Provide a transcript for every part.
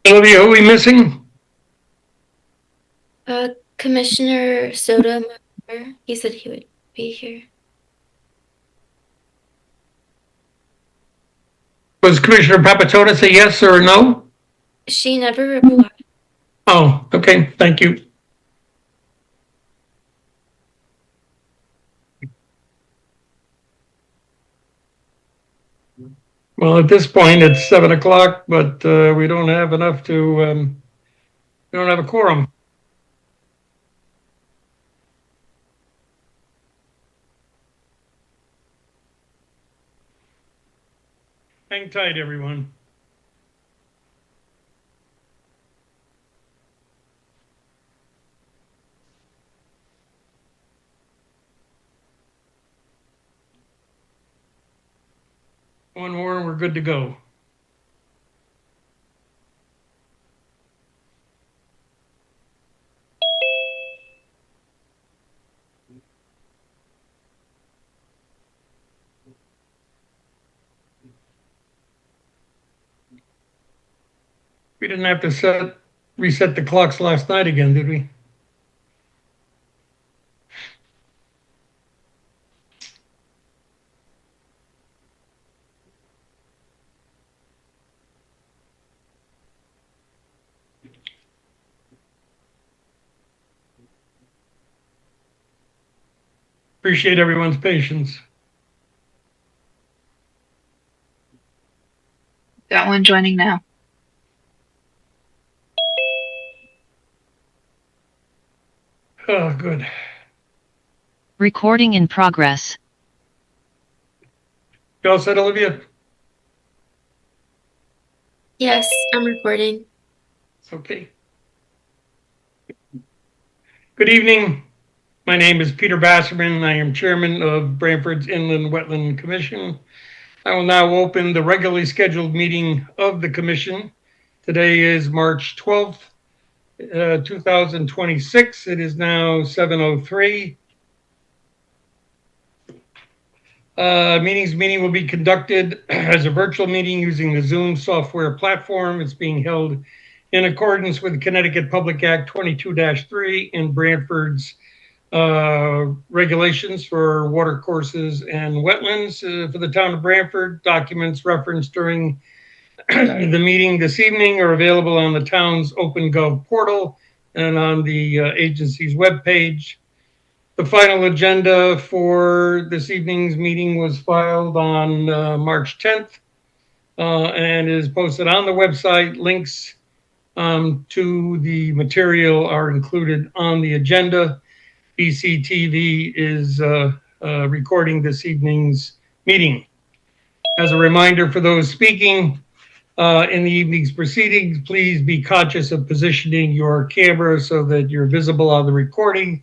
Olivia, who are we missing? Commissioner Soda, he said he would be here. Was Commissioner Papatona say yes or no? She never replied. Oh, okay. Thank you. Well, at this point, it's 7 o'clock, but we don't have enough to, we don't have a quorum. Hang tight, everyone. One more and we're good to go. We didn't have to reset the clocks last night again, did we? Appreciate everyone's patience. Got one joining now. Oh, good. Recording in progress. You all set, Olivia? Yes, I'm recording. Okay. Good evening. My name is Peter Basserman. I am chairman of Branford's Inland Wetland Commission. I will now open the regularly scheduled meeting of the commission. Today is March 12th, 2026. It is now 7:03. Meeting will be conducted as a virtual meeting using the Zoom software platform. It's being held in accordance with Connecticut Public Act 22-3 and Branford's regulations for water courses and wetlands for the town of Branford. Documents referenced during the meeting this evening are available on the town's OpenGov portal and on the agency's webpage. The final agenda for this evening's meeting was filed on March 10th and is posted on the website. Links to the material are included on the agenda. BCTV is recording this evening's meeting. As a reminder for those speaking in the evening's proceedings, please be conscious of positioning your camera so that you're visible on the recording.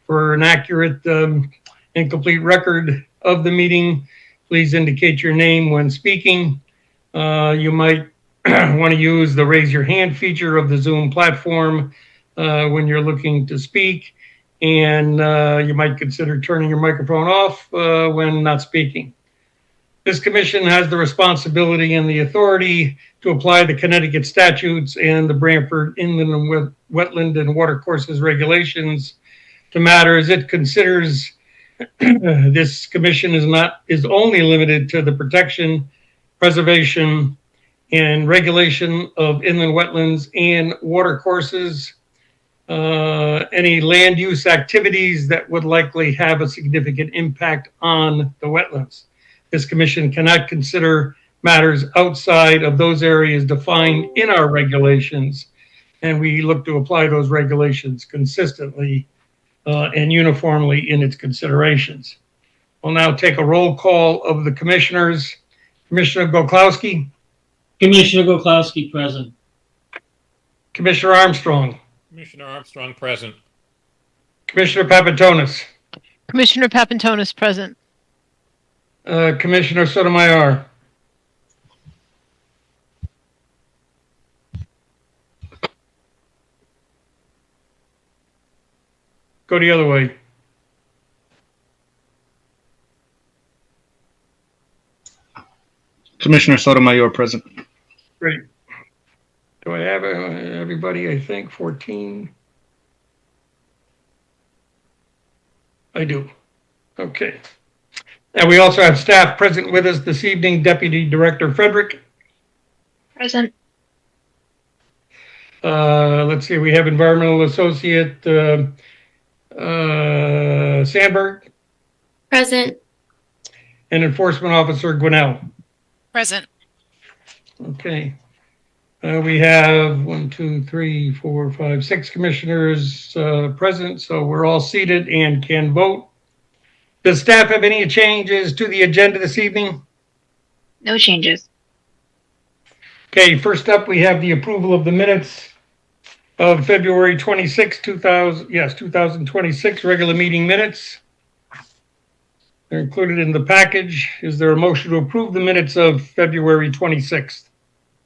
For an accurate and complete record of the meeting, please indicate your name when speaking. You might want to use the raise your hand feature of the Zoom platform when you're looking to speak. And you might consider turning your microphone off when not speaking. This commission has the responsibility and the authority to apply the Connecticut statutes and the Branford Inland and Wetland and Water Courses regulations to matters it considers. This commission is only limited to the protection, preservation, and regulation of inland wetlands and water courses. Any land use activities that would likely have a significant impact on the wetlands. This commission cannot consider matters outside of those areas defined in our regulations, and we look to apply those regulations consistently and uniformly in its considerations. We'll now take a roll call of the commissioners. Commissioner Goklowski. Commissioner Goklowski, present. Commissioner Armstrong. Commissioner Armstrong, present. Commissioner Papantonis. Commissioner Papantonis, present. Commissioner Sotomayor. Go the other way. Commissioner Sotomayor, present. Great. Do I have everybody? I think 14. I do. Okay. And we also have staff present with us this evening. Deputy Director Frederick. Present. Let's see, we have Environmental Associate Sandberg Present. and Enforcement Officer Gwinnell. Present. Okay. We have 1, 2, 3, 4, 5, 6 commissioners present, so we're all seated and can vote. Does staff have any changes to the agenda this evening? No changes. Okay, first up, we have the approval of the minutes of February 26, 2026, regular meeting minutes. They're included in the package. Is there a motion to approve the minutes of February 26th?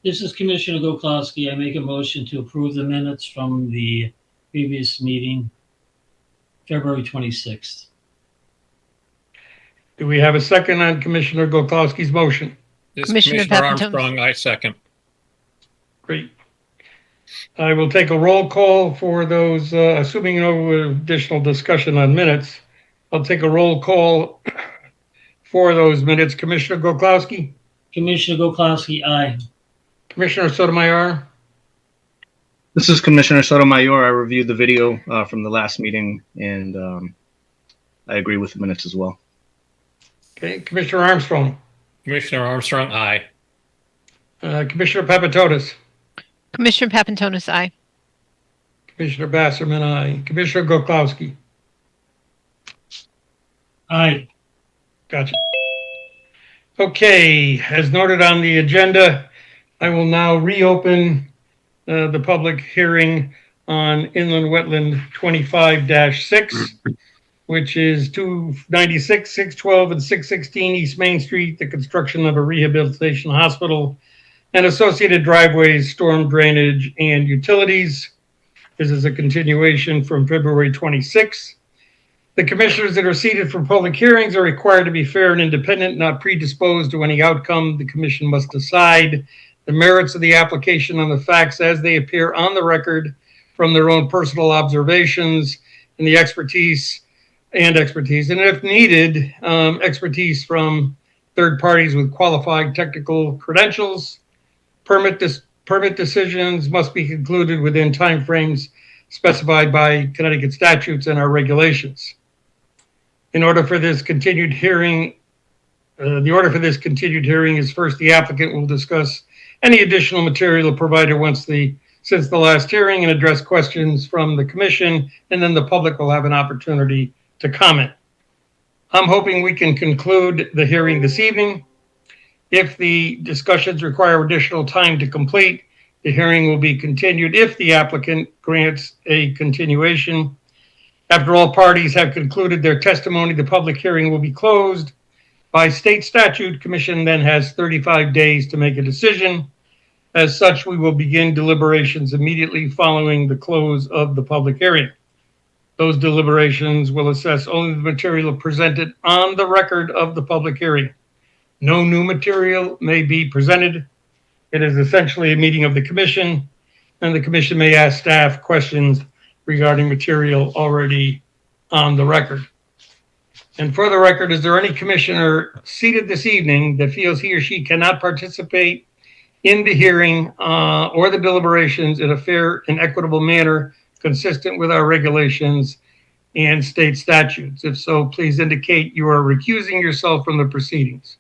This is Commissioner Goklowski. I make a motion to approve the minutes from the previous meeting, February 26th. Do we have a second on Commissioner Goklowski's motion? This is Commissioner Commissioner Papantonis. Armstrong, I second. Great. I will take a roll call for those, assuming no additional discussion on minutes. I'll take a roll call for those minutes. Commissioner Goklowski, Commissioner Goklowski, aye. Commissioner Sotomayor, This is Commissioner Sotomayor. I reviewed the video from the last meeting, and I agree with the minutes as well. okay, Commissioner Armstrong, Commissioner Armstrong, aye. Commissioner Papatotis, Commissioner Papantonis, aye. Commissioner Basserman, aye. Commissioner Goklowski. Aye. Gotcha. Okay, as noted on the agenda, I will now reopen the public hearing on inland wetland 25-6, which is 296, 612, and 616 East Main Street, the construction of a rehabilitation hospital and associated driveways, storm drainage, and utilities. This is a continuation from February 26th. The commissioners that are seated for public hearings are required to be fair and independent, not predisposed to any outcome. The commission must decide the merits of the application on the facts as they appear on the record from their own personal observations and the expertise, and if needed, expertise from third parties with qualified technical credentials. Permit decisions must be concluded within timeframes specified by Connecticut statutes and our regulations. In order for this continued hearing, is first the applicant will discuss any additional material provided since the last hearing and address questions from the commission, and then the public will have an opportunity to comment. I'm hoping we can conclude the hearing this evening. If the discussions require additional time to complete, the hearing will be continued if the applicant grants a continuation. After all parties have concluded their testimony, the public hearing will be closed. By state statute, commission then has 35 days to make a decision. As such, we will begin deliberations immediately following the close of the public hearing. Those deliberations will assess only the material presented on the record of the public hearing. No new material may be presented. It is essentially a meeting of the commission, and the commission may ask staff questions regarding material already on the record. And for the record, is there any commissioner seated this evening that feels he or she cannot participate in the hearing or the deliberations in a fair and equitable manner consistent with our regulations and state statutes? If so, please indicate you are recusing yourself from the proceedings.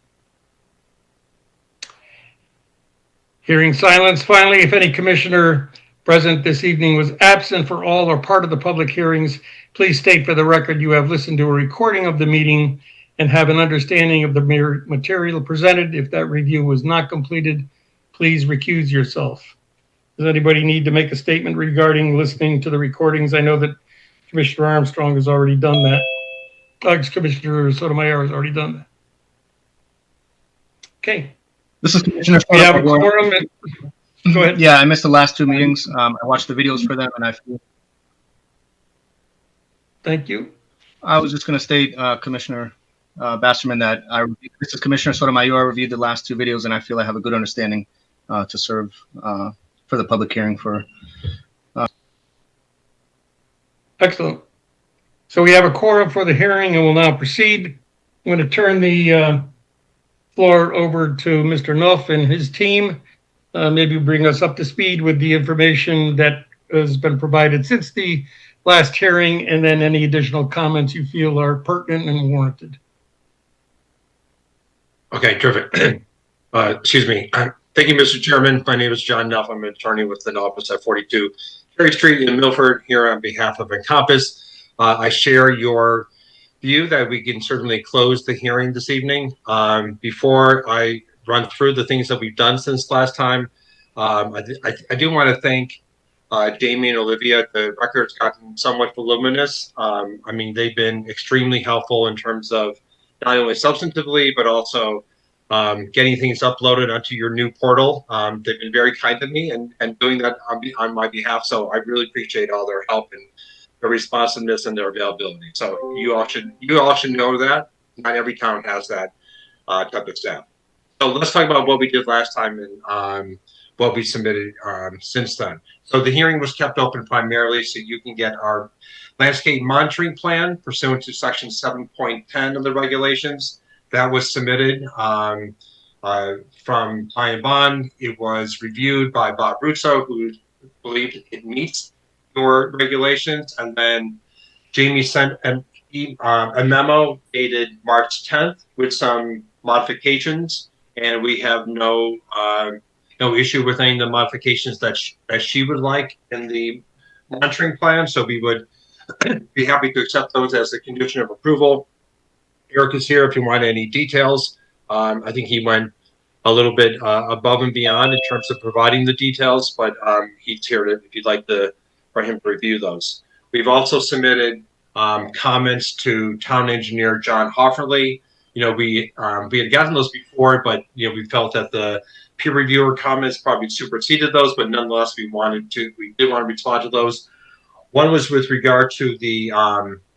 Hearing silence. Finally, if any commissioner present this evening was absent for all or part of the public hearings, please state for the record you have listened to a recording of the meeting and have an understanding of the material presented. If that review was not completed, please recuse yourself. Does anybody need to make a statement regarding listening to the recordings? I know that Commissioner Armstrong has already done that. Commissioner Sotomayor has already done that. Okay. This is Commissioner We have a Sotomayor. quorum. Go ahead. Yeah, I missed the last two meetings. I watched the videos for them, and Thank you. I was just going to state, Commissioner Basserman, that this is Commissioner Sotomayor. I reviewed the last two videos, and I feel I have a good understanding to serve for the public hearing for. Excellent. So we have a quorum for the hearing and will now proceed. I'm going to turn the floor over to Mr. Nuff and his team. Maybe bring us up to speed with the information that has been provided since the last hearing, and then any additional comments you feel are pertinent and warranted. Okay, terrific. Excuse me. Thank you, Mr. Chairman. My name is John Nuff. I'm an attorney with an office at 42 Cherry Street in Milford, here on behalf of Encompass. I share your view that we can certainly close the hearing this evening. Before I run through the things that we've done since last time, I do want to thank Jamie and Olivia. The record's gotten somewhat voluminous. I mean, they've been extremely helpful in terms of not only substantively, but also getting things uploaded onto your new portal. They've been very kind to me and doing that on my behalf. So I really appreciate all their help and their responsiveness and their availability. So you all should know that. Not every town has that type of staff. So let's talk about what we did last time and what we submitted since then. So the hearing was kept open primarily so you can get our landscape monitoring plan pursuant to section 7.10 of the regulations. That was submitted from Ty and Bond. It was reviewed by Bob Russo, who believed it meets your regulations. And then Jamie sent a memo dated March 10th with some modifications. And we have no issue with any of the modifications that she would like in the monitoring plan. So we would be happy to accept those as a condition of approval. Eric is here if you want any details. I think he went a little bit above and beyond in terms of providing the details, but he's here if you'd like for him to review those. We've also submitted comments to town engineer John Hofferly. We had gotten those before, but we felt that the peer reviewer comments probably superseded those, but nonetheless we did want to respond to those. One was with regard to the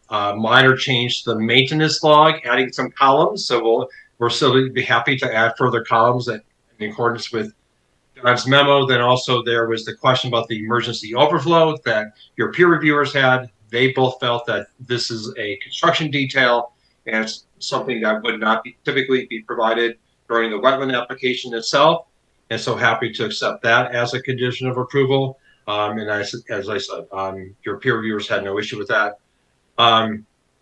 minor change to the maintenance log, adding some columns. So we're still be happy to add further columns in accordance with John's memo. Then also there was the question about the emergency overflow that your peer reviewers had. They both felt that this is a construction detail and it's something that would not typically be provided during the wetland application itself. And so happy to accept that as a condition of approval. And as I said, your peer reviewers had no issue with that.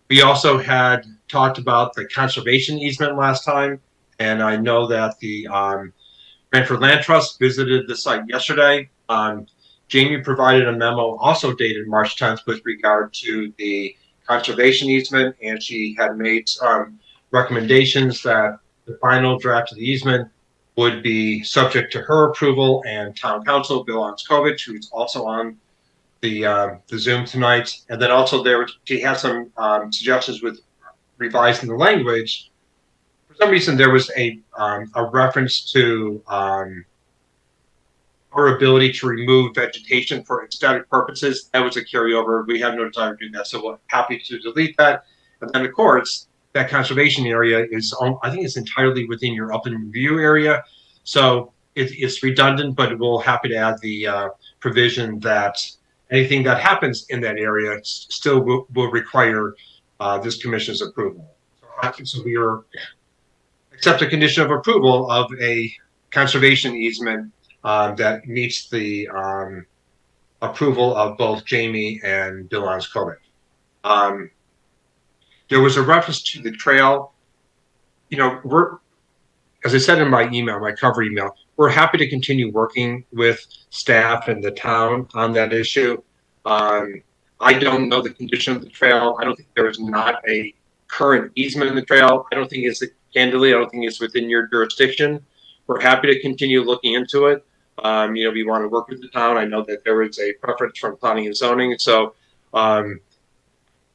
We also had talked about the conservation easement last time, and I know that the Branford Land Trust visited the site yesterday. Jamie provided a memo also dated March 10th with regard to the conservation easement, and she had made some recommendations that the final draft of the easement would be subject to her approval and town council, Bill Onskovich, who's also on the Zoom tonight. And then also she had some suggestions with revising the language. For some reason, there was a reference to our ability to remove vegetation for aesthetic purposes. That was a carryover. We have no desire to do that, so we're happy to delete that. And then, of course, that conservation area is, I think it's entirely within your upland review area. So it's redundant, but we're happy to add the provision that anything that happens in that area still will require this commission's approval. So we accept a condition of approval of a conservation easement that meets the approval of both Jamie and Bill Onskovich. There was a reference to the trail. As I said in my email, my cover email, we're happy to continue working with staff and the town on that issue. I don't know the condition of the trail. I don't think there is not a current easement in the trail. I don't think it's within your jurisdiction. We're happy to continue looking into it. We want to work with the town. I know that there is a preference from planning and zoning. So,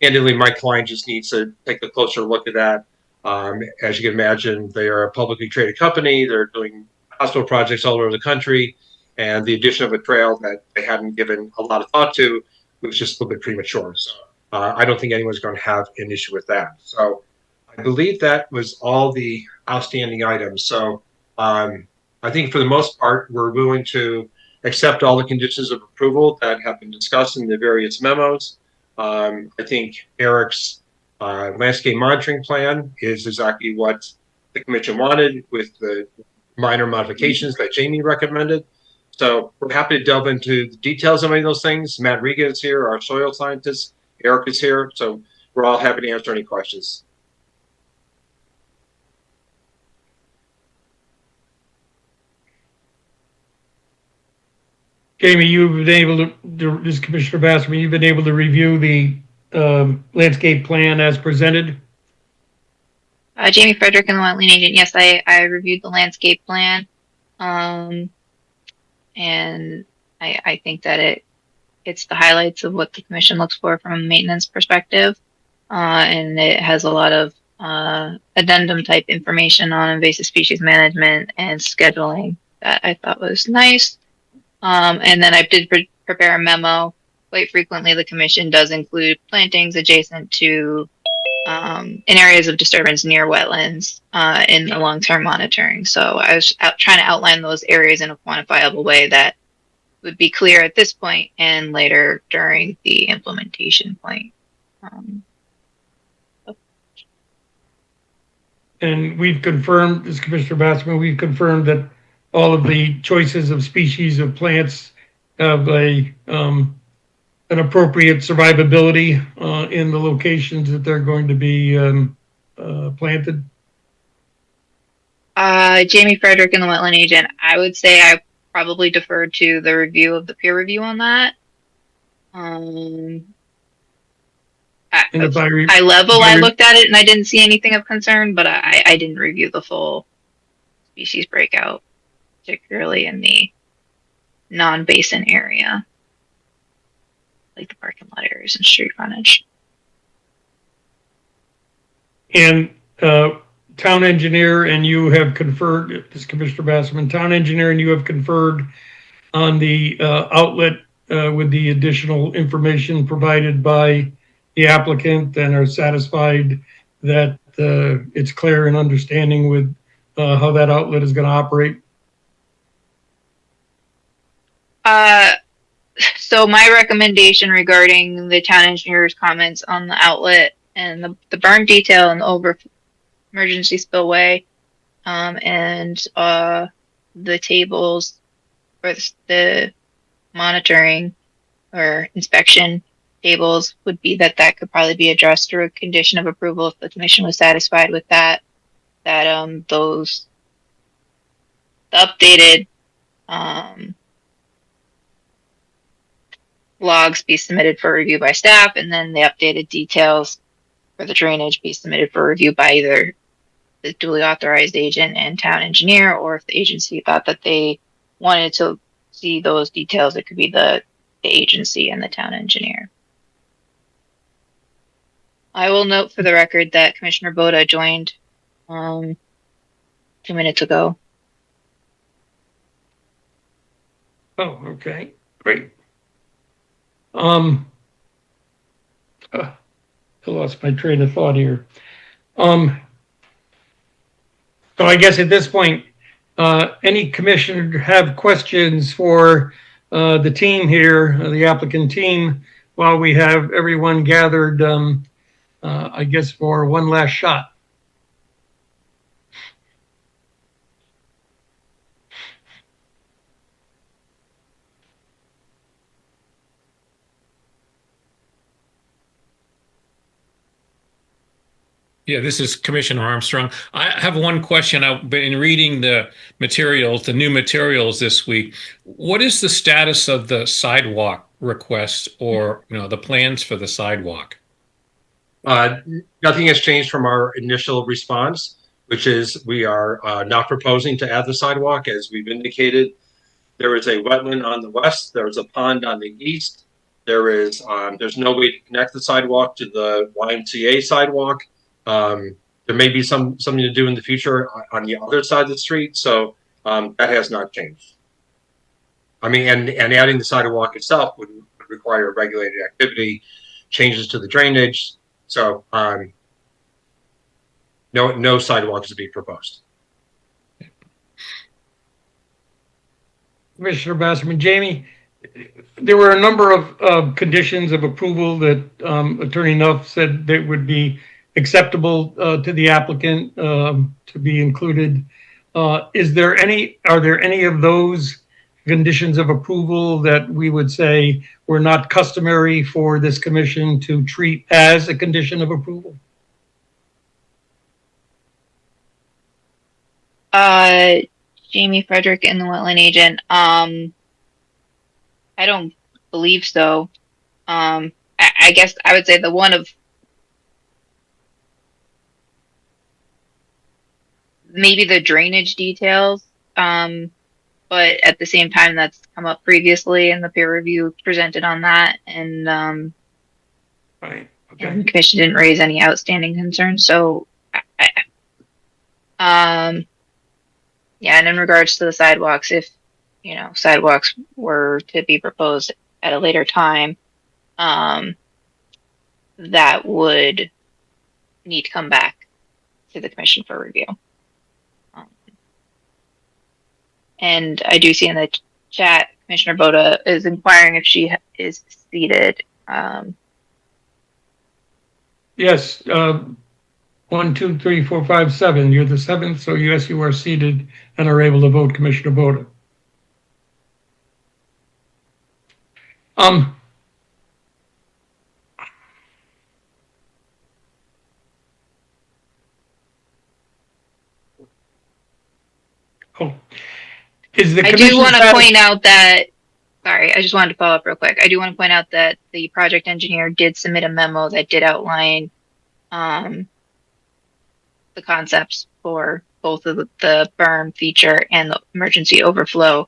candidly, my client just needs to take a closer look at that. As you can imagine, they are a publicly traded company. They're doing hospital projects all over the country, and the addition of a trail that they hadn't given a lot of thought to was just a little bit premature. So I don't think anyone's going to have an issue with that. So I believe that was all the outstanding items. So I think for the most part, we're willing to accept all the conditions of approval that have been discussed in the various memos. I think Eric's landscape monitoring plan is exactly what the commission wanted, with the minor modifications that Jamie recommended. So we're happy to delve into the details of any of those things. Matt Riga is here, our soil scientist. Eric is here. So we're all happy to answer any questions. Jamie, you've been able to, this is Commissioner Basserman, you've been able to review the landscape plan as presented? Jamie Frederick and the wetland agent. Yes, I reviewed the landscape plan. And I think that it's the highlights of what the commission looks for from a maintenance perspective. And it has a lot of addendum type information on invasive species management and scheduling that I thought was nice. And then I did prepare a memo. Quite frequently, the commission does include plantings adjacent to in areas of disturbance near wetlands in the long-term monitoring. So I was trying to outline those areas in a quantifiable way that would be clear at this point and later during the implementation point. And we've confirmed, as Commissioner Basserman, we've confirmed that all of the choices of species of plants have an appropriate survivability in the locations that they're going to be planted. Jamie Frederick and the wetland agent, I would say I probably deferred to the review of the peer review on that. High level, I looked at it and I didn't see anything of concern, but I didn't review the full species breakout, particularly in the non-basin area, like the parking lot areas and street frontage. And town engineer and you have conferred, this is Commissioner Basserman, town engineer and you have conferred on the outlet with the additional information provided by the applicant and are satisfied that it's clear and understanding with how that outlet is going to operate? So my recommendation regarding the town engineer's comments on the outlet and the burn detail and the emergency spillway, and the tables for the monitoring or inspection tables would be that could probably be addressed through a condition of approval if the commission was satisfied with that. The updated logs be submitted for review by staff, and then the updated details for the drainage be submitted for review by either the duly authorized agent and town engineer, or if the agency thought that they wanted to see those details, it could be the agency and the town engineer. I will note for the record that Commissioner Boda joined 2 minutes ago. Oh, okay, great. I lost my train of thought here. So I guess at this point, any commissioner have questions for the team here, the applicant team, while we have everyone gathered, I guess, for one last shot? Yeah, this is Commissioner Armstrong. I have one question. I've been reading the materials, the new materials this week. What is the status of the sidewalk request, or the plans for the sidewalk? Nothing has changed from our initial response, which is we are not proposing to add the sidewalk. As we've indicated, there is a wetland on the west, there is a pond on the east, there's no way to connect the sidewalk to the YMCA sidewalk. There may be something to do in the future on the other side of the street, so that has not changed. I mean, and adding the sidewalk itself would require regulated activity, changes to the drainage. So no sidewalks to be proposed. Commissioner Basserman. Jamie, there were a number of conditions of approval that Attorney Nuff said that would be acceptable to the applicant to be included. Are there any of those conditions of approval that we would say were not customary for this commission to treat as a condition of approval? Jamie Frederick and the wetland agent. I don't believe so. I guess I would say the one of maybe the drainage details. But at the same time, that's come up previously, and the peer review presented on that, and Right. and Okay. the commission didn't raise any outstanding concerns. So, yeah, and in regards to the sidewalks, if sidewalks were to be proposed at a later time, that would need to come back to the commission for review. And I do see in the chat, Commissioner Boda is inquiring if she is seated. Yes. 1, 2, 3, 4, 5, 7. You're the seventh, so yes, you are seated and are able to vote, Commissioner Boda. Oh, is the I commission do want to satis- point out that, sorry, I just wanted to follow up real quick. I do want to point out that the project engineer did submit a memo that did outline the concepts for both of the berm feature and the emergency overflow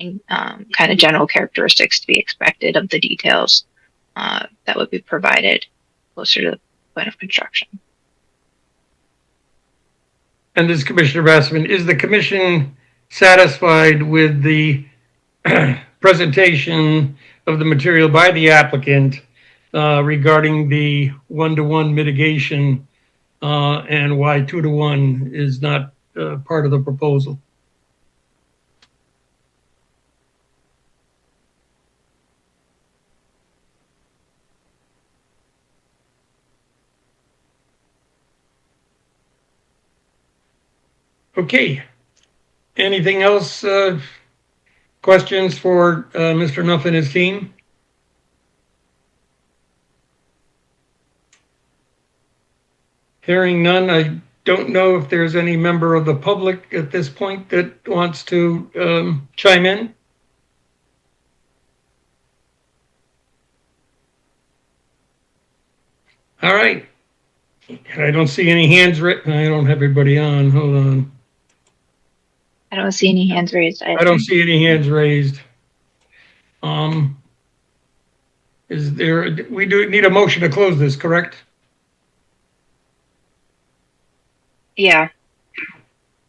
and kind of general characteristics to be expected of the details that would be provided closer to the point of construction. And this Commissioner Bassman, is the commission satisfied with the presentation of the material by the applicant regarding the 1-to-1 mitigation and why 2-to-1 is not part of the proposal? Okay. Anything else? Questions for Mr. Nuff and his team? Hearing none, I don't know if there's any member of the public at this point that wants to chime in. All right. I don't see any hands written. I don't have everybody on. Hold on. I don't see any hands raised either. I don't see any hands raised. Is there, we do need a motion to close this, correct? Yeah.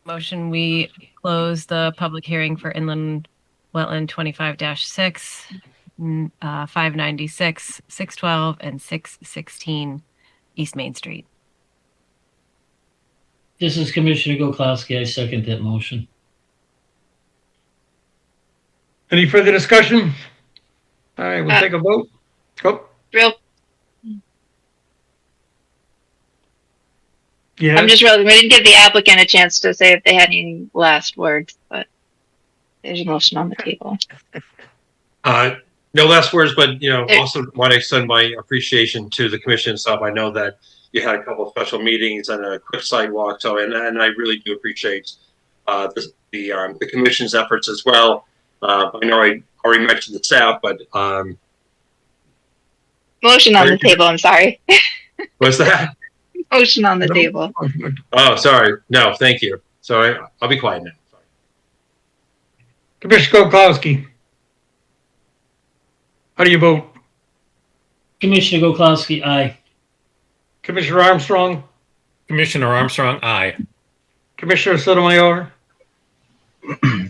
Motion, we close the public hearing for inland wetland 25-6, 596, 612, and 616 East Main Street. This is Commissioner Goklowski. I second that motion. Any further discussion? All right, we'll take a vote. Oh, Real. yeah. I'm just really, we didn't give the applicant a chance to say if they had any last words, but there's a motion on the table. No last words, but also want to extend my appreciation to the commission itself. I know that you had a couple of special meetings and a quick sidewalk, so and I really do appreciate the commission's efforts as well. I know I already mentioned the staff, but Motion on the table. I'm sorry. what's that? Motion on the table. Oh, sorry. No, thank you. Sorry, I'll be quiet now. Sorry. Commissioner Koklowski. How do you vote? Commissioner Goklowski, aye. Commissioner Armstrong? Commissioner Armstrong, aye. Commissioner Sotomayor?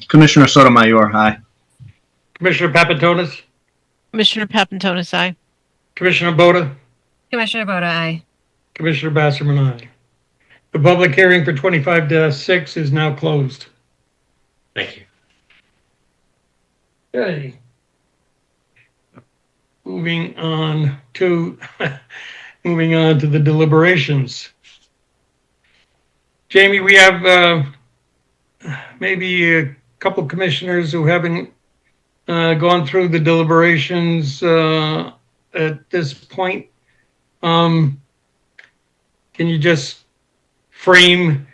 Commissioner Sotomayor, aye. Commissioner Papantonis? Commissioner Papantonis, aye. Commissioner Boda? Commissioner Boda, aye. Commissioner Basserman, aye. The public hearing for 25-6 is now closed. Thank you. Okay. Moving on to moving on to the deliberations. Jamie, we have maybe a couple commissioners who haven't gone through the deliberations at this point. Can you just frame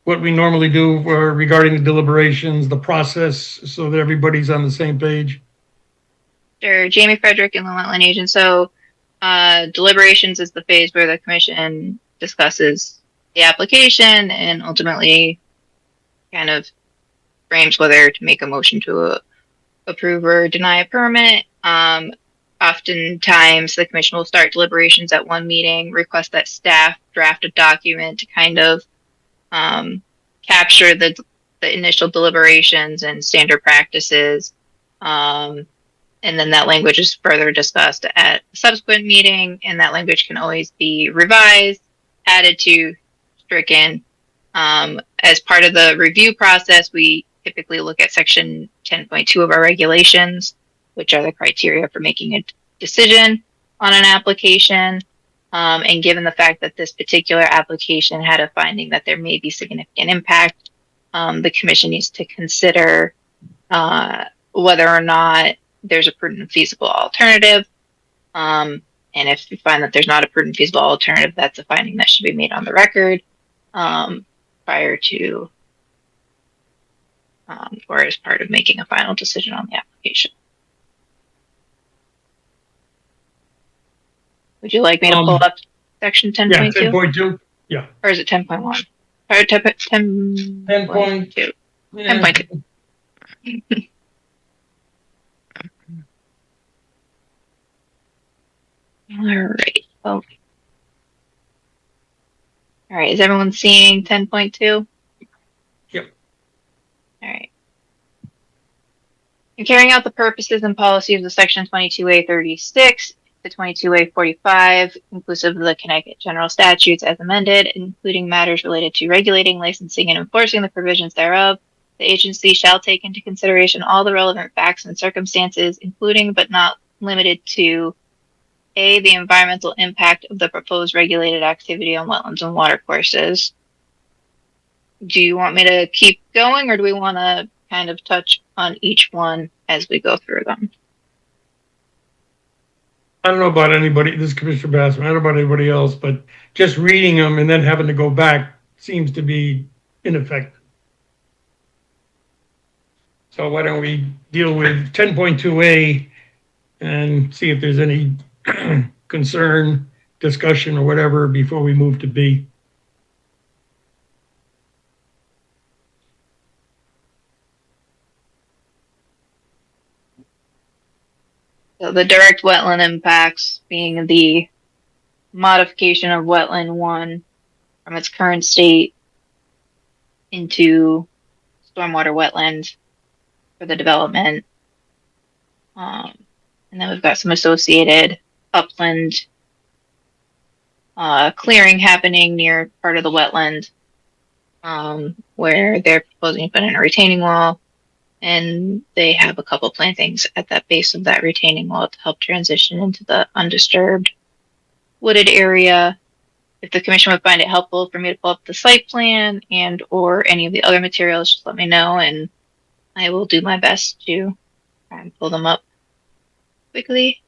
what we normally do regarding the deliberations, the process, so that everybody's on the same page? Sure. Jamie Frederick and the Wetland Agent. So, deliberations is the phase where the commission discusses the application and ultimately kind of frames whether to make a motion to approve or deny a permit. Oftentimes, the commission will start deliberations at one meeting, request that staff draft a document to kind of capture the initial deliberations and standard practices. And then that language is further discussed at a subsequent meeting, and that language can always be revised, added to, stricken. As part of the review process, we typically look at section 10.2 of our regulations, which are the criteria for making a decision on an application. And given the fact that this particular application had a finding that there may be significant impact, the commission needs to consider whether or not there's a prudent and feasible alternative. And if you find that there's not a prudent and feasible alternative, that's a finding that should be made on the record prior to or as part of making a final decision on the application. Would you like me to pull up section 10.2? Yeah, 10.2. Yeah. Or is it 10.1? Or 10.2. 10.2. All right. Okay. All right. Is everyone seeing 10.2? Yep. All right. In carrying out the purposes and policies of Section 22A36 to 22A45, inclusive of the Connecticut General Statutes as amended, including matters related to regulating, licensing, and enforcing the provisions thereof, the agency shall take into consideration all the relevant facts and circumstances, including but not limited to A, the environmental impact of the proposed regulated activity on wetlands and watercourses. Do you want me to keep going, or do we want to kind of touch on each one as we go through them? I don't know about anybody, this is Commissioner Bassman, I don't know about anybody else, but just reading them and then having to go back seems to be ineffective. So why don't we deal with 10.2A and see if there's any concern, discussion, or whatever before we move to B. So the direct wetland impacts being the modification of wetland 1 from its current state into stormwater wetland for the development. And then we've got some associated upland clearing happening near part of the wetland where they're proposing to put in a retaining wall. And they have a couple plantings at that base of that retaining wall to help transition into the undisturbed wooded area. If the commission would find it helpful for me to pull up the site plan and or any of the other materials, just let me know and I will do my best to try and pull them up quickly.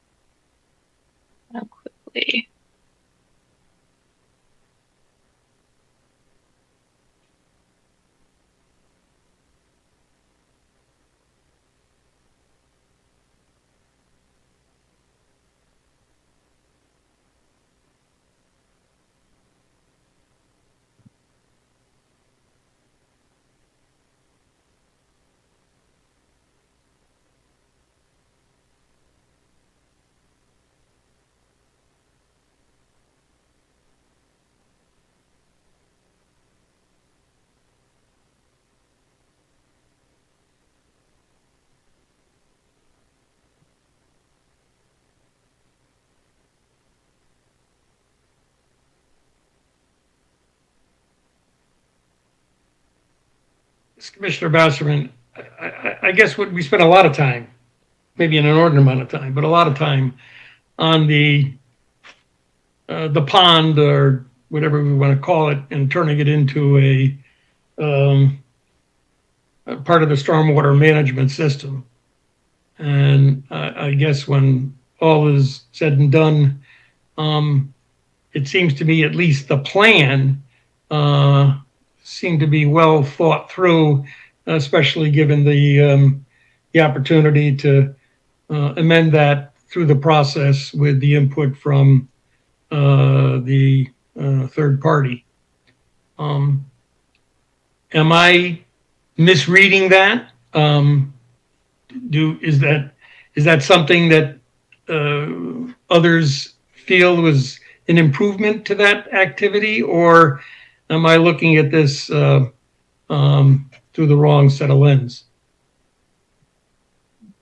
Commissioner Basserman, I guess we spent a lot of time maybe an inordinate amount of time, but a lot of time on the pond or whatever we want to call it, and turning it into a part of the stormwater management system. And I guess when all is said and done, it seems to me at least the plan seemed to be well thought through, especially given the opportunity to amend that through the process with the input from the third party. Am I misreading that? Is that something that others feel was an improvement to that activity, or am I looking at this through the wrong set of lens?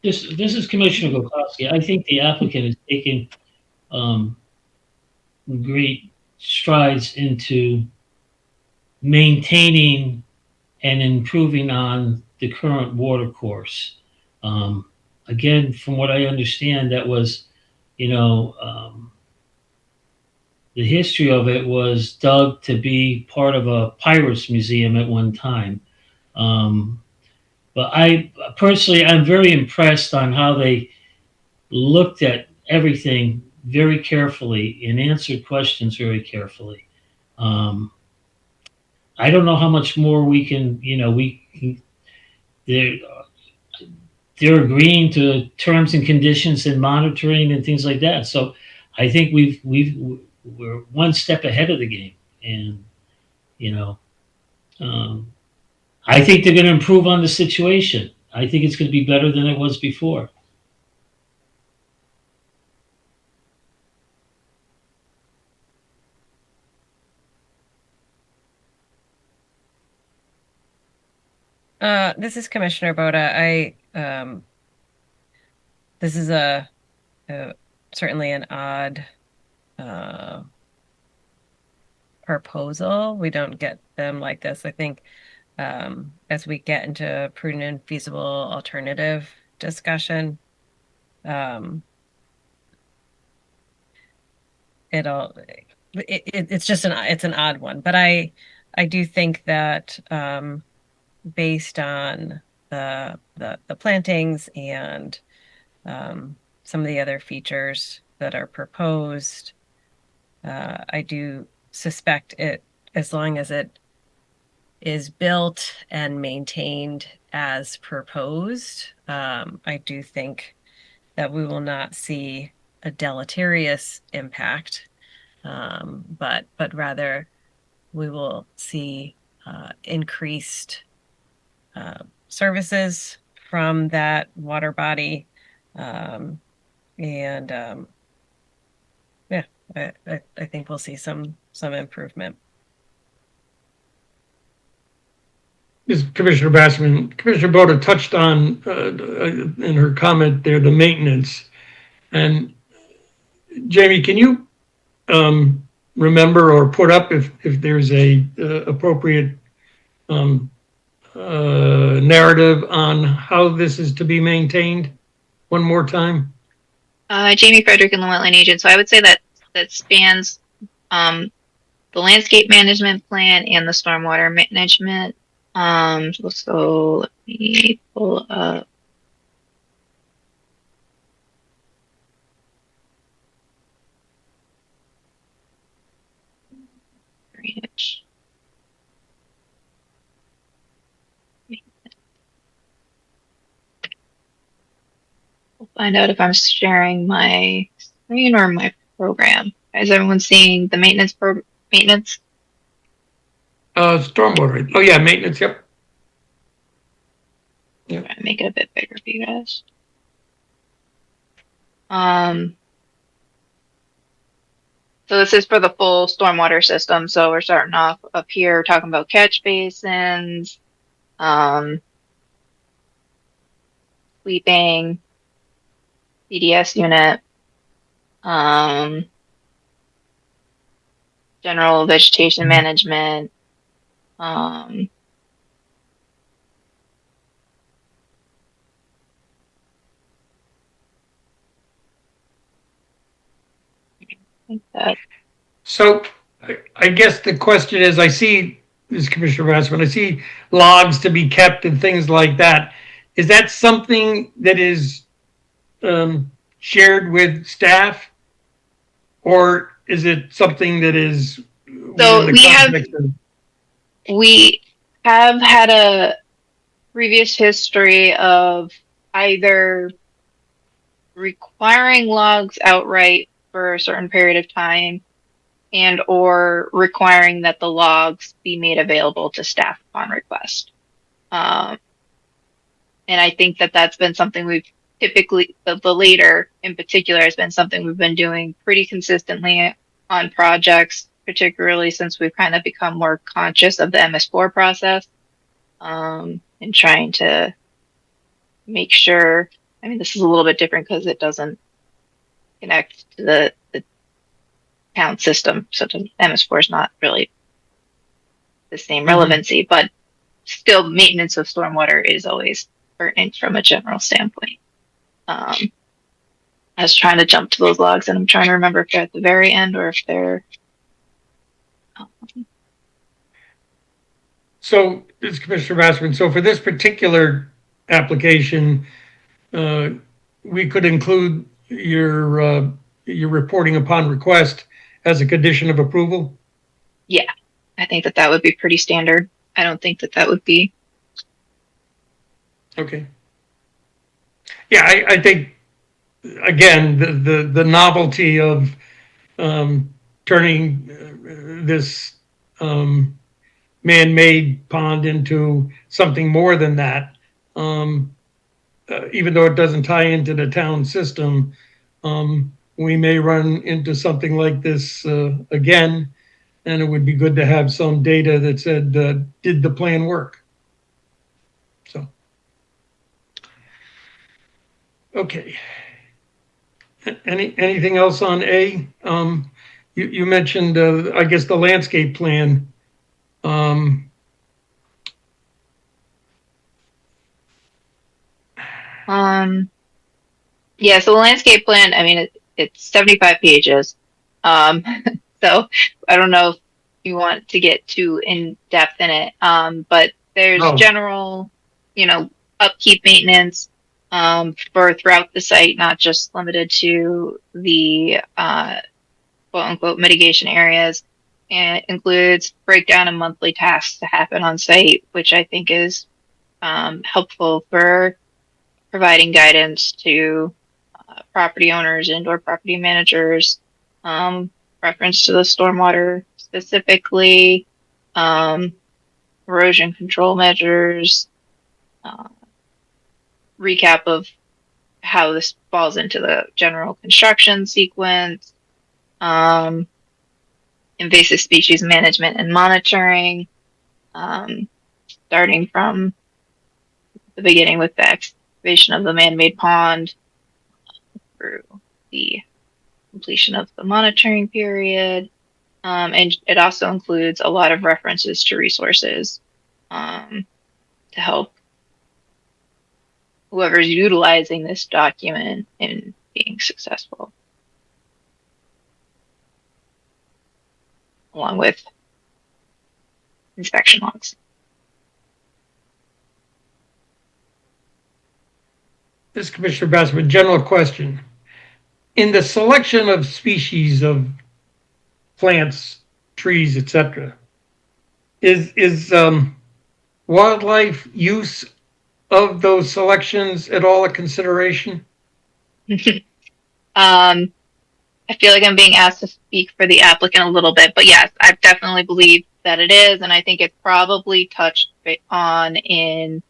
This is Commissioner Gokowski. I think the applicant is taking great strides into maintaining and improving on the current water course. Again, from what I understand, that was, the history of it was dug to be part of a pirates museum at one time. But I personally, I'm very impressed on how they looked at everything very carefully and answered questions very carefully. I don't know how much more we can, they're agreeing to terms and conditions and monitoring and things like that. So I think we're one step ahead of the game, and I think they're going to improve on the situation. I think it's going to be better than it was before. This is Commissioner Boda. This is certainly an odd proposal. We don't get them like this. I think as we get into prudent and feasible alternative discussion, it's just it's an odd one. But I do think that based on the plantings and some of the other features that are proposed, I do suspect it, as long as it is built and maintained as proposed, I do think that we will not see a deleterious impact, but rather we will see increased services from that water body, and yeah, I think we'll see some improvement. This is Commissioner Bassman. Commissioner Boda touched on in her comment there the maintenance. And Jamie, can you remember or put up if there's a appropriate narrative on how this is to be maintained one more time? Jamie Frederick and the Wetland Agent. So I would say that spans the landscape management plan and the stormwater management. So let me pull up. Drainage. We'll find out if I'm sharing my screen or my program. Is everyone seeing the maintenance maintenance? Stormwater. Oh yeah, maintenance. Yep. I'm gonna make it a bit bigger for you guys. So this is for the full stormwater system. So we're starting off up here talking about catch basins, sweeping, CDS unit, general vegetation management, think that So I guess the question is, I see this Commissioner Rassman, I see logs to be kept and things like that. Is that something that is shared with staff? Or is it something that is So within the context of? we have had a previous history of either requiring logs outright for a certain period of time and or requiring that the logs be made available to staff upon request. And I think that that's been something we've typically, the later in particular, has been something we've been doing pretty consistently on projects, particularly since we've kind of become more conscious of the MS4 process, and trying to make sure. I mean, this is a little bit different because it doesn't connect to the town system, so MS4 is not really the same relevancy, but still maintenance of stormwater is always pertinent from a general standpoint. I was trying to jump to those logs, and I'm trying to remember if they're at the very end or if they're. So, this is Commissioner Rassman. So for this particular application, we could include your reporting upon request as a condition of approval? Yeah, I think that would be pretty standard. I don't think that would be. Okay. Yeah, I think, again, the novelty of turning this man-made pond into something more than that, even though it doesn't tie into the town system, we may run into something like this again, and it would be good to have some data that said, did the plan work? So, okay. Anything else on A? You mentioned, I guess, the landscape plan. Yeah, so the landscape plan, I mean, it's 75 pages. So I don't know if you want to get too in depth in it. But there's general, upkeep maintenance, for throughout the site, not just limited to the, quote unquote mitigation areas. And it includes breakdown of monthly tasks to happen on site, which I think is, helpful for providing guidance to property owners and or property managers, reference to the stormwater specifically, erosion control measures, recap of how this falls into the general construction sequence, invasive species management and monitoring, starting from the beginning with the excavation of the man-made pond through the completion of the monitoring period. And it also includes a lot of references to resources to help whoever's utilizing this document in being successful, along with inspection logs. This is Commissioner Bassman, general question. In the selection of species of plants, trees, etc., is wildlife use of those selections at all a consideration? I feel like I'm being asked to speak for the applicant a little bit, but yes, I definitely believe that it is, and I think it's probably touched on in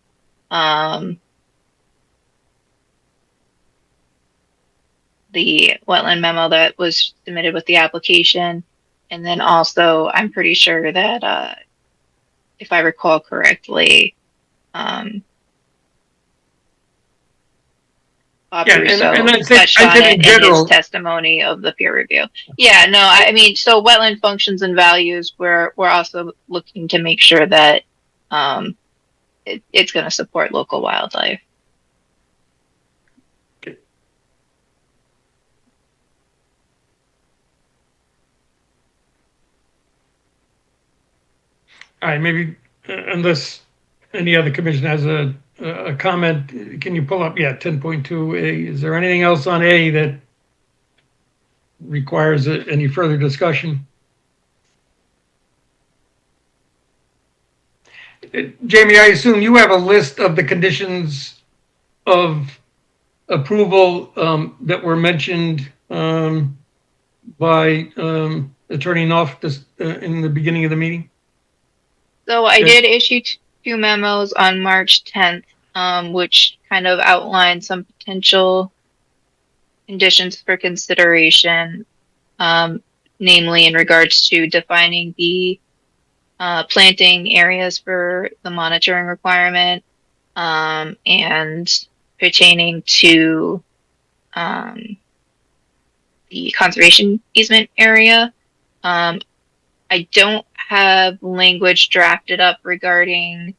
the wetland memo that was submitted with the application. And then also, I'm pretty sure that, if I recall correctly, Bob Russo touched on it in his testimony of the peer review. Yeah, no, I mean, so wetland functions and values, we're also looking to make sure that it's going to support local wildlife. All right, maybe unless any other commission has a comment, can you pull up, 10.2A? Is there anything else on A that requires any further discussion? Jamie, I assume you have a list of the conditions of approval that were mentioned by Attorney Knopf in the beginning of the meeting? So I Okay. did issue two memos on March 10th, which kind of outlined some potential conditions for consideration, namely in regards to defining the planting areas for the monitoring requirement, and pertaining to the conservation easement area. I don't have language drafted up regarding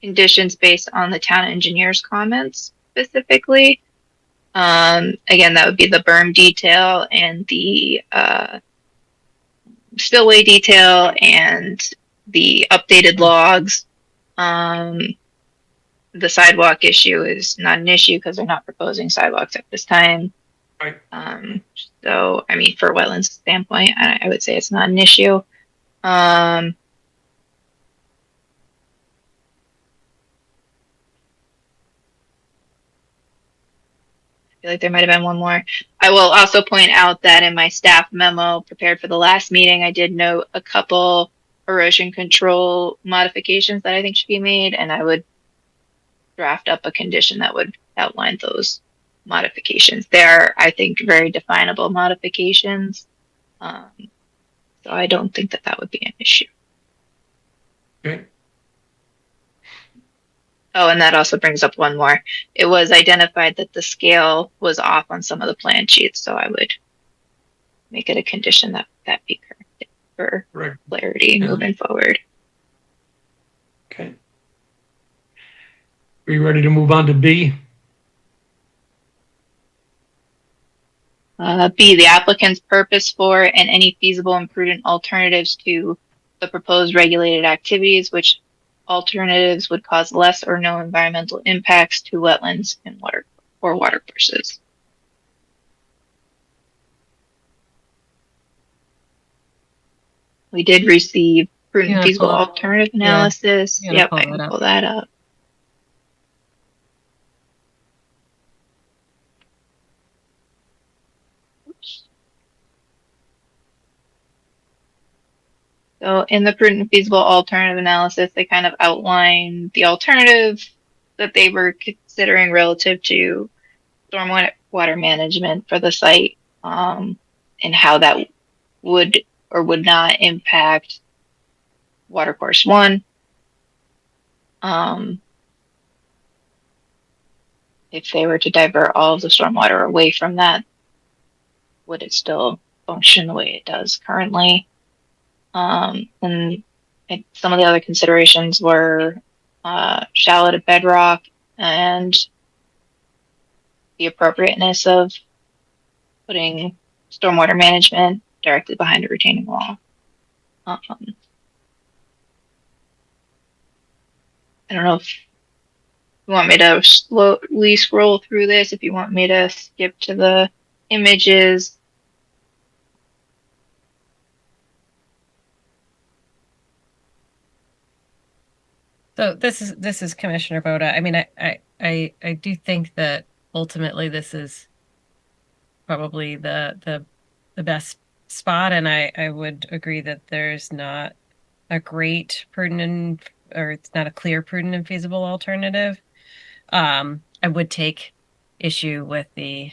conditions based on the town engineer's comments specifically. Again, that would be the berm detail and the spillway detail and the updated logs. The sidewalk issue is not an issue because they're not proposing sidewalks at this time. Right. So, I mean, for wetlands standpoint, I would say it's not an issue. I feel like there might have been one more. I will also point out that in my staff memo prepared for the last meeting, I did note a couple erosion control modifications that I think should be made, and I would draft up a condition that would outline those modifications. They are, I think, very definable modifications. So I don't think that that would be an issue. Okay. Oh, and that also brings up one more. It was identified that the scale was off on some of the plan sheets, so I would make it a condition that that be corrected for Correct. clarity moving forward. Okay. Are you ready to move on to B? B, the applicant's purpose for and any feasible and prudent alternatives to the proposed regulated activities, which alternatives would cause less or no environmental impacts to wetlands and water or water courses. We did receive prudent Yeah, feasible pull up. alternative Yeah, analysis. you gotta Yep, pull I that can up. pull that up. Oops. So in the prudent feasible alternative analysis, they kind of outline the alternative that they were considering relative to stormwater water management for the site, and how that would or would not impact watercourse 1. If they were to divert all of the stormwater away from that, would it still function the way it does currently? And some of the other considerations were shallow to bedrock and the appropriateness of putting stormwater management directly behind a retaining wall. I don't know if you want me to slowly scroll through this, if you want me to skip to the images. So this is Commissioner Boda. I mean, I do think that ultimately this is probably the best spot, and I would agree that there's not a great prudent or it's not a clear prudent and feasible alternative. I would take issue with the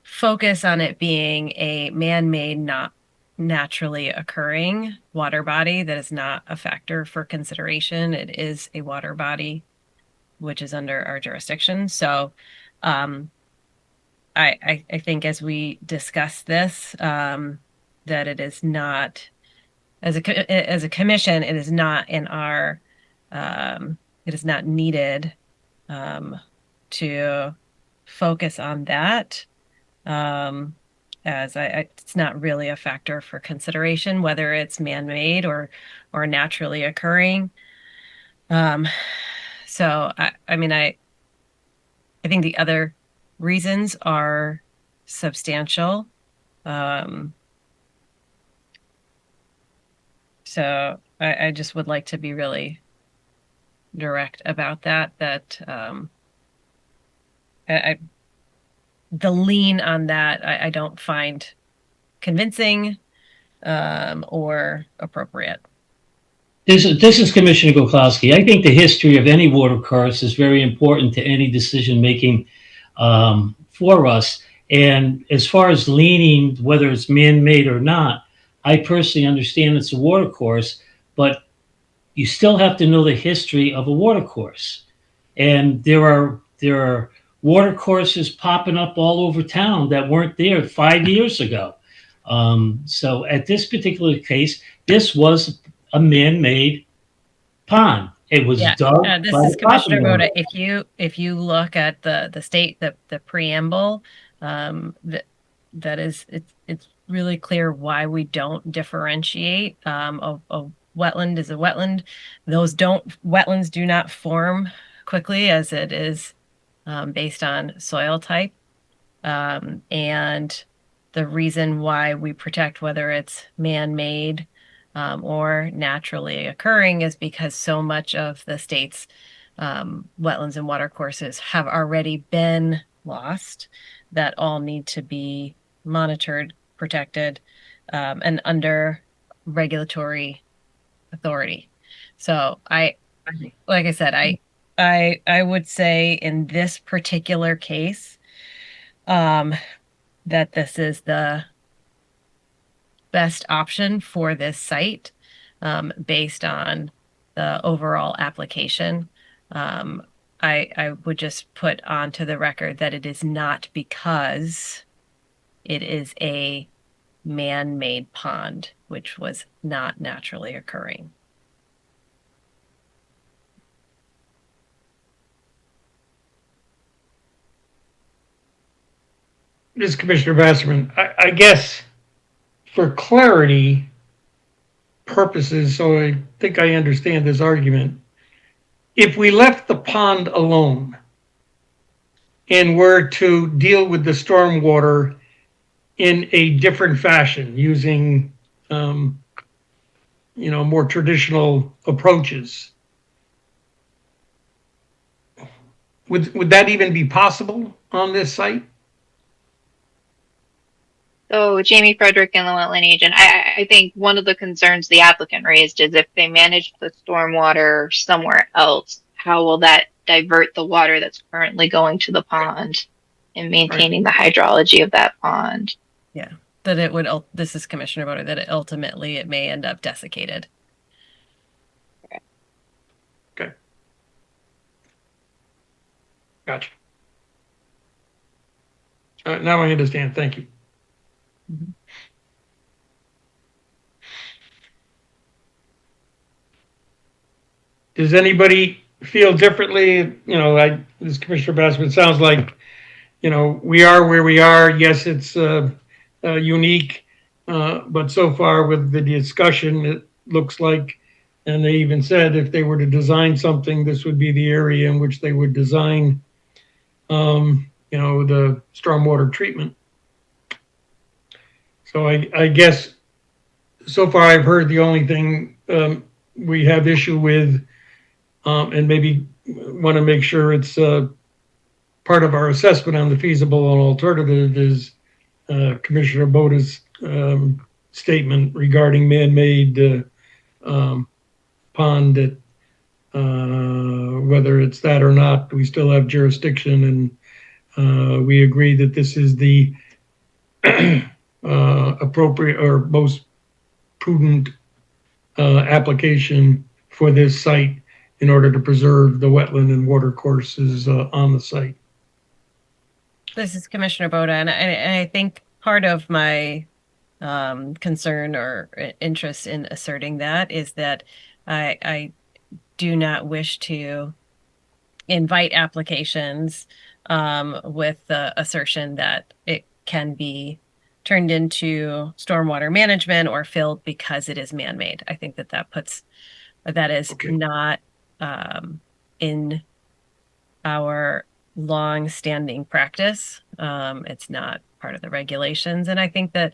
focus on it being a man-made, not naturally occurring water body that is not a factor for consideration. It is a water body which is under our jurisdiction. So I think as we discuss this, that it is not, as a commission, it is not in our, it is not needed to focus on that. as it's not really a factor for consideration, whether it's man-made or naturally occurring. So I mean, I think the other reasons are substantial. So I just would like to be really direct about that. The lean on that I don't find convincing or appropriate. This is Commissioner Goklowski. I think the history of any water course is very important to any decision making for us. And as far as leaning, whether it's man-made or not, I personally understand it's a water course, but you still have to know the history of a water course. And there are water courses popping up all over town that weren't there 5 years ago. So at this particular case, this was a man-made pond. It was dug. This by is the property Commissioner owner. Boda. If you look at the state the preamble, that is it's really clear why we don't differentiate. A wetland is a wetland. Wetlands do not form quickly, as it is based on soil type, and the reason why we protect whether it's man-made or naturally occurring is because so much of the state's wetlands and watercourses have already been lost, that all need to be monitored, protected, and under regulatory authority. So like I said, I would say in this particular case, that this is the best option for this site, based on the overall application. I would just put onto the record that it is not because it is a man-made pond, which was not naturally occurring. This is Commissioner Basserman. I guess for clarity purposes, so I think I understand this argument. If we left the pond alone and were to deal with the stormwater in a different fashion, using more traditional approaches, would that even be possible on this site? So Jamie Frederick and the wetland agent, I think one of the concerns the applicant raised is if they manage the stormwater somewhere else, how will that divert the water that's currently going to the pond and maintaining the hydrology of that pond? Yeah, that it would, this is Commissioner Boda, that it ultimately it may end up desiccated. Okay. Gotcha. Now I understand. Thank you. Does anybody feel differently? This Commissioner Bassman sounds like, we are where we are. Yes, it's unique, but so far with the discussion, it looks like, and they even said if they were to design something, this would be the area in which they would design, the stormwater treatment. So I guess so far I've heard the only thing we have issue with, and maybe want to make sure it's part of our assessment on the feasible and alternative, is Commissioner Boda's statement regarding man-made pond, that whether it's that or not, we still have jurisdiction, and we agree that this is the appropriate or most prudent application for this site in order to preserve the wetland and water courses on the site. This is Commissioner Boda, and I think part of my concern or interest in asserting that is that I do not wish to invite applications with the assertion that it can be turned into stormwater management or filled because it is man-made. I think that that is Okay. not in our long-standing practice. It's not part of the regulations. And I think that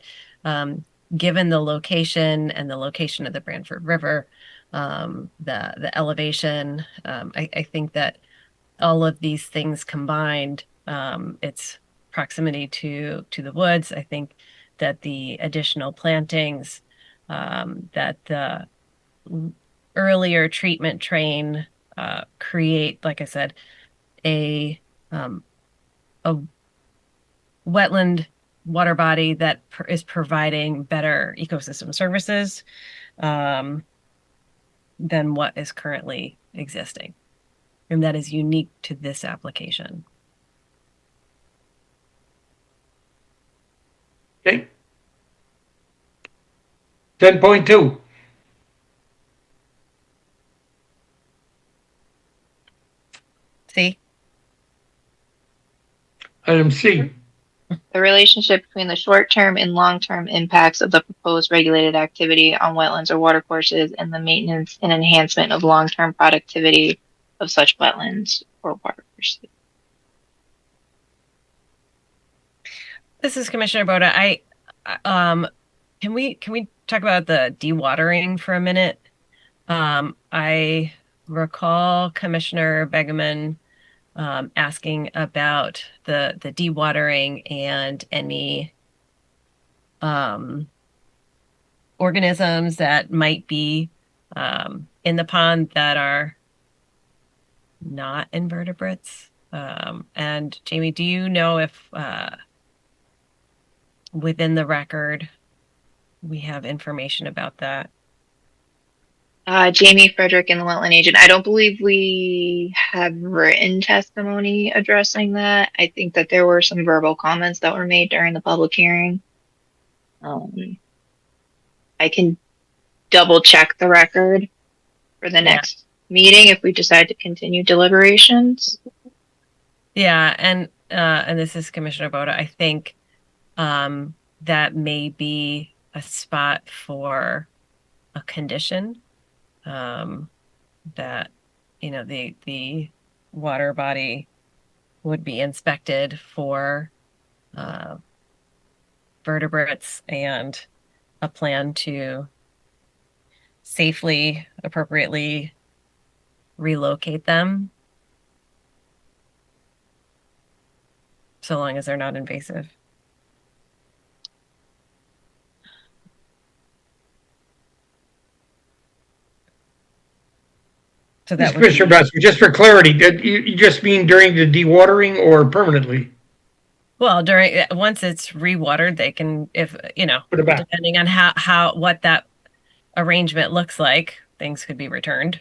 given the location and the location of the Branford River, the elevation, I think that all of these things combined, its proximity to the woods, I think that the additional plantings, that the earlier treatment train create, like I said, a wetland water body that is providing better ecosystem services than what is currently existing. And that is unique to this application. Okay. 10.2. See? Item C. The relationship between the short-term and long-term impacts of the proposed regulated activity on wetlands or watercourses and the maintenance and enhancement of long-term productivity of such wetlands or watercourses. This is Commissioner Boda. Can we talk about the dewatering for a minute? I recall Commissioner Begeman asking about the dewatering and any organisms that might be in the pond that are not invertebrates. And Jamie, do you know if within the record we have information about that? Jamie Frederick and the wetland agent. I don't believe we have written testimony addressing that. I think that there were some verbal comments that were made during the public hearing. I can double check the record for the next meeting if we decide to continue deliberations. Yeah, and this is Commissioner Boda. I think that may be a spot for a condition. That the water body would be inspected for vertebrates and a plan to safely, appropriately relocate them, so long as they're not invasive. So that would Mr. Bass, just for clarity, did you just mean during the dewatering or permanently? Well, once it's rewatered, they can, if Put it back. depending on what that arrangement looks like, things could be returned,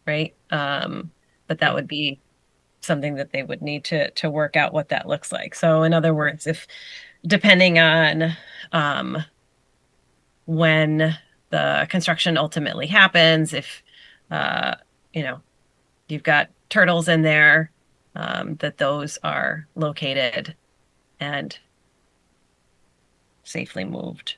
right? But that would be something that they would need to work out what that looks like. So in other words, if depending on when the construction ultimately happens, if you've got turtles in there, that those are located and safely moved.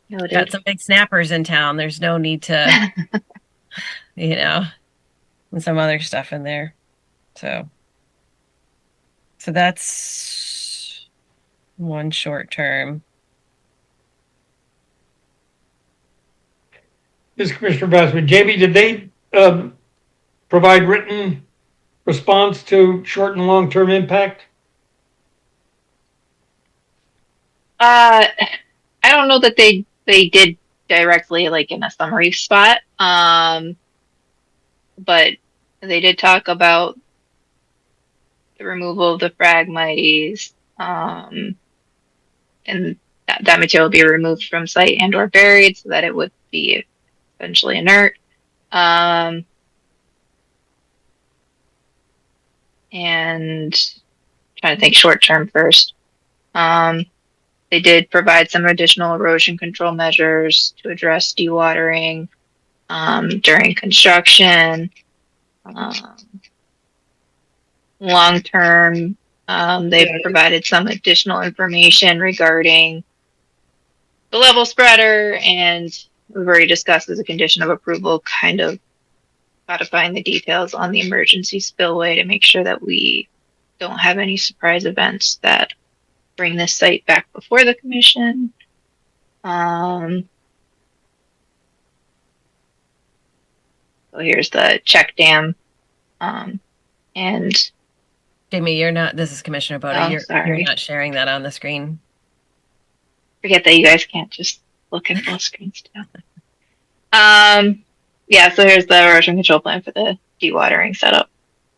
Noted. Got some big snappers in town. There's no need to, and some other stuff in there. So that's one short term. This is Commissioner Bassman. Jamie, did they provide written response to short and long-term impact? I don't know that they did directly like in a summary spot. But they did talk about the removal of the phragmites, and that material would be removed from site and or buried so that it would be essentially inert. And trying to think short term first. They did provide some additional erosion control measures to address dewatering during construction. Long term, They've Yeah. provided some additional information regarding the level spreader, and we've already discussed as a condition of approval, kind of codifying the details on the emergency spillway to make sure that we don't have any surprise events that bring this site back before the commission. So here's the check dam. And Jamie, you're not, this is Commissioner Boda. Oh, You're sorry. not sharing that on the screen. forget that you guys can't just look at both screens too. Yeah, so here's the erosion control plan for the dewatering setup.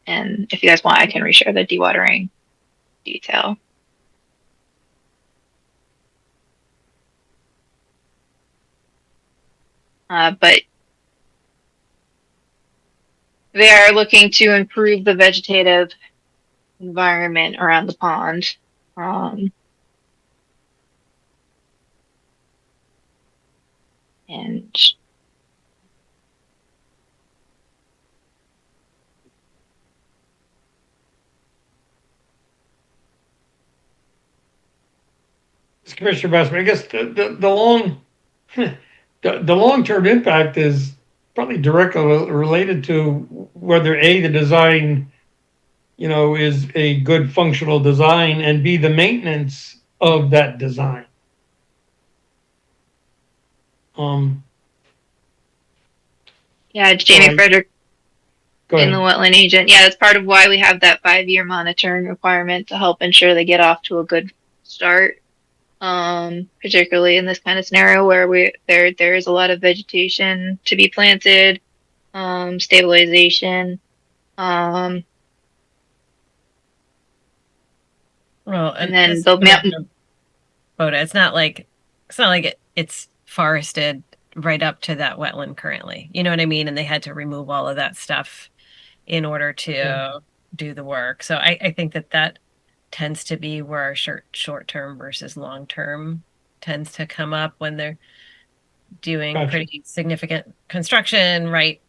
And if you guys want, I can reshare the dewatering detail. But they are looking to improve the vegetative environment around the pond. And Commissioner Bassman, I guess the long the long-term impact is probably directly related to whether A, the design, is a good functional design, and B, the maintenance of that design. yeah, Jamie Sorry. Frederick Go in the ahead. wetland agent. Yeah, that's part of why we have that 5-year monitoring requirement to help ensure they get off to a good start. Particularly in this kind of scenario where there is a lot of vegetation to be planted, stabilization. Well, And then this the Commissioner Boda, it's not like it's forested right up to that wetland currently. You know what I mean? And they had to remove all of that stuff in order to do the work. So I think that tends to be where our short term versus long term tends to come up when they're doing Gotcha. pretty significant construction, right?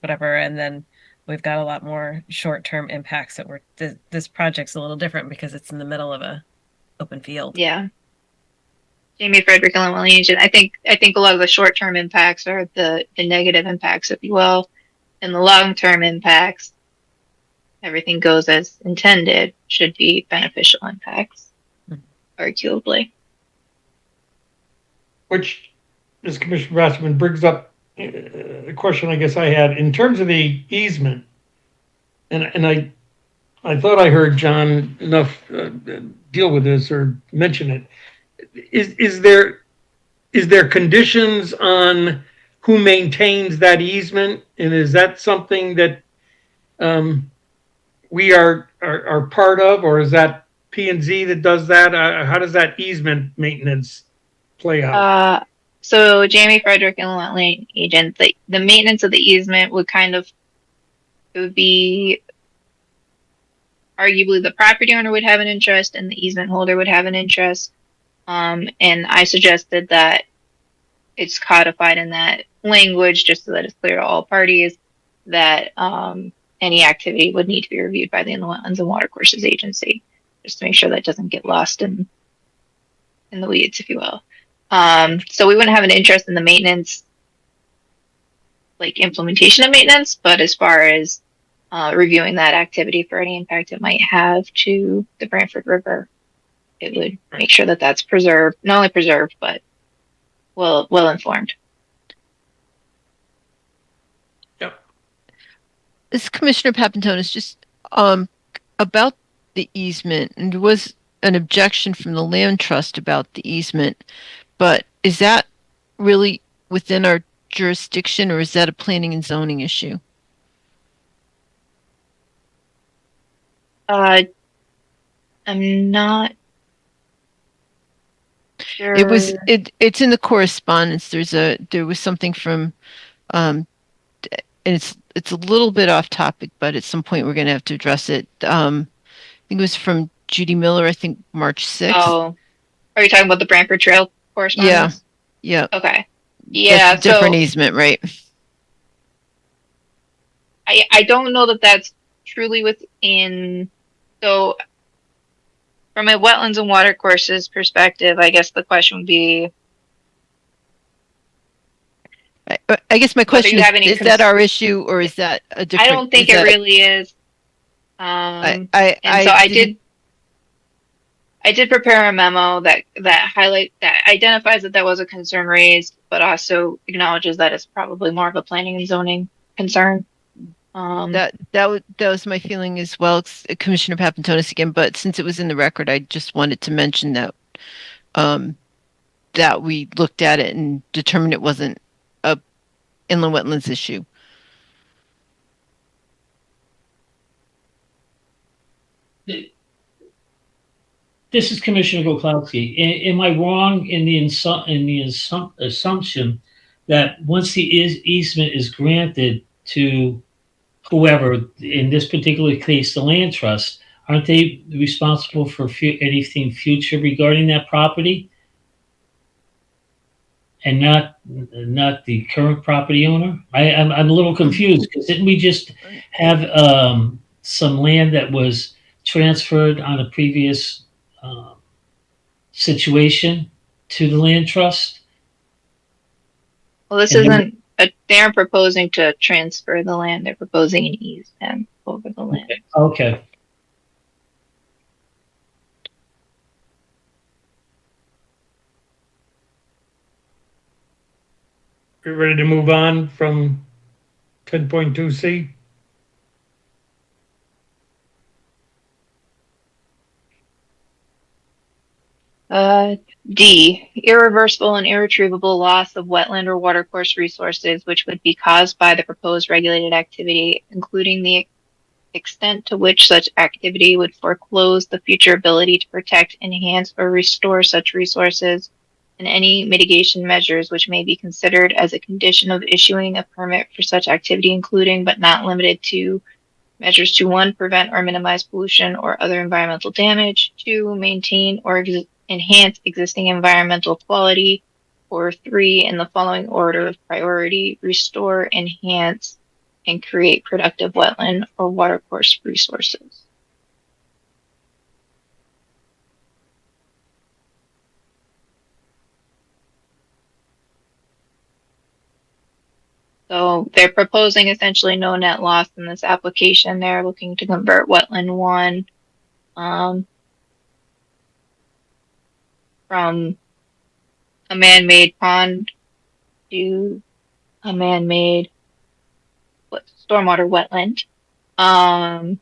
Whatever. And then we've got a lot more short term impacts that this project's a little different because it's in the middle of a open field. Yeah. Jamie Frederick and Wetland agent. I think a lot of the short term impacts are the negative impacts, if you will, and the long term impacts, everything goes as intended, should be beneficial impacts, arguably. Which, as Commissioner Bassman brings up a question I guess I had in terms of the easement, and I thought I heard John enough deal with this or mention it. Is there conditions on who maintains that easement, and is that something that we are part of, or is that P&Z that does that? How does that easement maintenance play out? So Jamie Frederick and Wetland agent, the maintenance of the easement would it would be arguably the property owner would have an interest and the easement holder would have an interest. And I suggested that it's codified in that language just so that it's clear to all parties that any activity would need to be reviewed by the Inland Wetlands and Watercourses Agency, just to make sure that doesn't get lost in the weeds, if you will. So we wouldn't have an interest in the maintenance, like implementation of maintenance, but as far as reviewing that activity for any impact it might have to the Branford River, it would make sure that that's preserved, not only preserved, but well informed. Yep. This Commissioner Papantonis, just about the easement, and there was an objection from the land trust about the easement, but is that really within our jurisdiction, or is that a planning and zoning issue? I'm not sure. It's in the correspondence. There was something from and it's a little bit off topic, but at some point we're going to have to address it. I think it was from Judy Miller, I think March 6th. Oh, are you talking about the Branford Trail correspondence? Yeah. Okay. Yeah. That's a different easement, right? I don't know that that's truly within So from a wetlands and watercourses perspective, I guess the question would be, I guess my whether question you have any is that our issue or is that a I different? don't think is it that- really is. I And so I didn't- did prepare a memo that identifies that was a concern raised, but also acknowledges that it's probably more of a planning and zoning concern. That was my feeling as well, Commissioner Papantonis again. But since it was in the record, I just wanted to mention that that we looked at it and determined it wasn't a inland wetlands issue. This is Commissioner Goklowski. Am I wrong in the assumption that once the easement is granted to whoever, in this particular case, the land trust, aren't they responsible for anything future regarding that property? And not the current property owner? I'm a little confused because didn't we just have some land that was transferred on a previous situation to the land trust? Well, this isn't. They're proposing to transfer the land. They're proposing an easement over the land. Okay. We're ready to move on from 10.2C. D, irreversible and irretrievable loss of wetland or watercourse resources which would be caused by the proposed regulated activity, including the extent to which such activity would foreclose the future ability to protect, enhance, or restore such resources, and any mitigation measures which may be considered as a condition of issuing a permit for such activity, including but not limited to measures to 1, prevent or minimize pollution or other environmental damage, 2, maintain or enhance existing environmental quality, or 3, in the following order of priority, restore, enhance, and create productive wetland or watercourse resources. So they're proposing essentially no net loss in this application. They're looking to convert wetland 1 from a man-made pond to a man-made stormwater wetland, and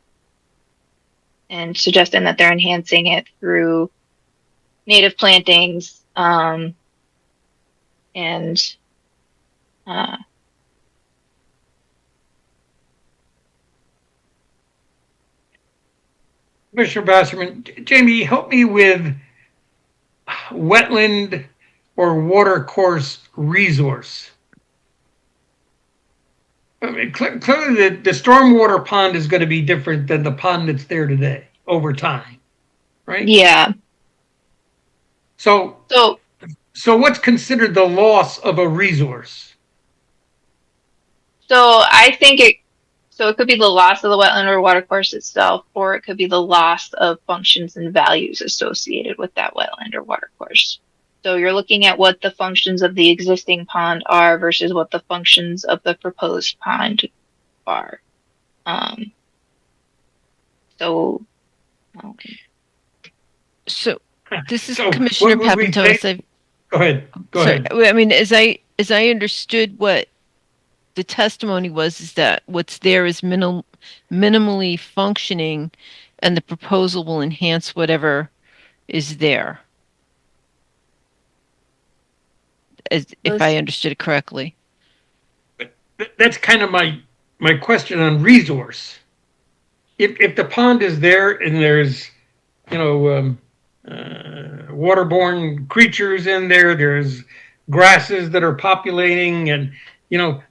suggesting that they're enhancing it through native plantings and Commissioner Basserman, Jamie, help me with wetland or watercourse resource. I mean, clearly the stormwater pond is going to be different than the pond that's there today over time, right? yeah. So what's considered the loss of a resource? So I think it could be the loss of the wetland or watercourse itself, or it could be the loss of functions and values associated with that wetland or watercourse. So you're looking at what the functions of the existing pond are versus what the functions of the proposed pond are. So this is So Commissioner what would we Papantonis. say- Go ahead. Go Sorry, ahead. I mean, as I understood what the testimony was, is that what's there is minimally functioning, and the proposal will enhance whatever is there. If I understood it correctly. That's kind of my question on resource. If the pond is there and there's, waterborne creatures in there, there's grasses that are populating, and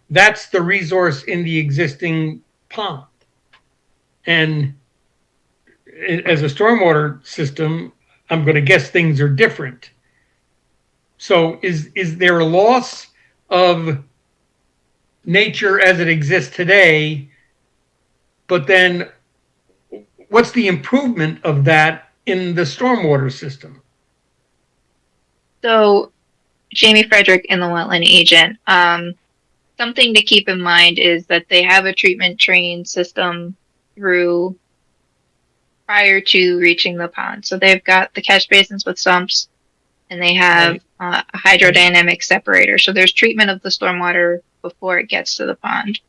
that's the resource in the existing pond. And as a stormwater system, I'm going to guess things are different. So is there a loss of nature as it exists today, but then what's the improvement of that in the stormwater system? So, Jamie Frederick and the wetland agent. Something to keep in mind is that they have a treatment train system through prior to reaching the pond. So they've got the catch basins with sumps, and they have a hydrodynamic separator. So there's treatment of the stormwater before it gets to the pond.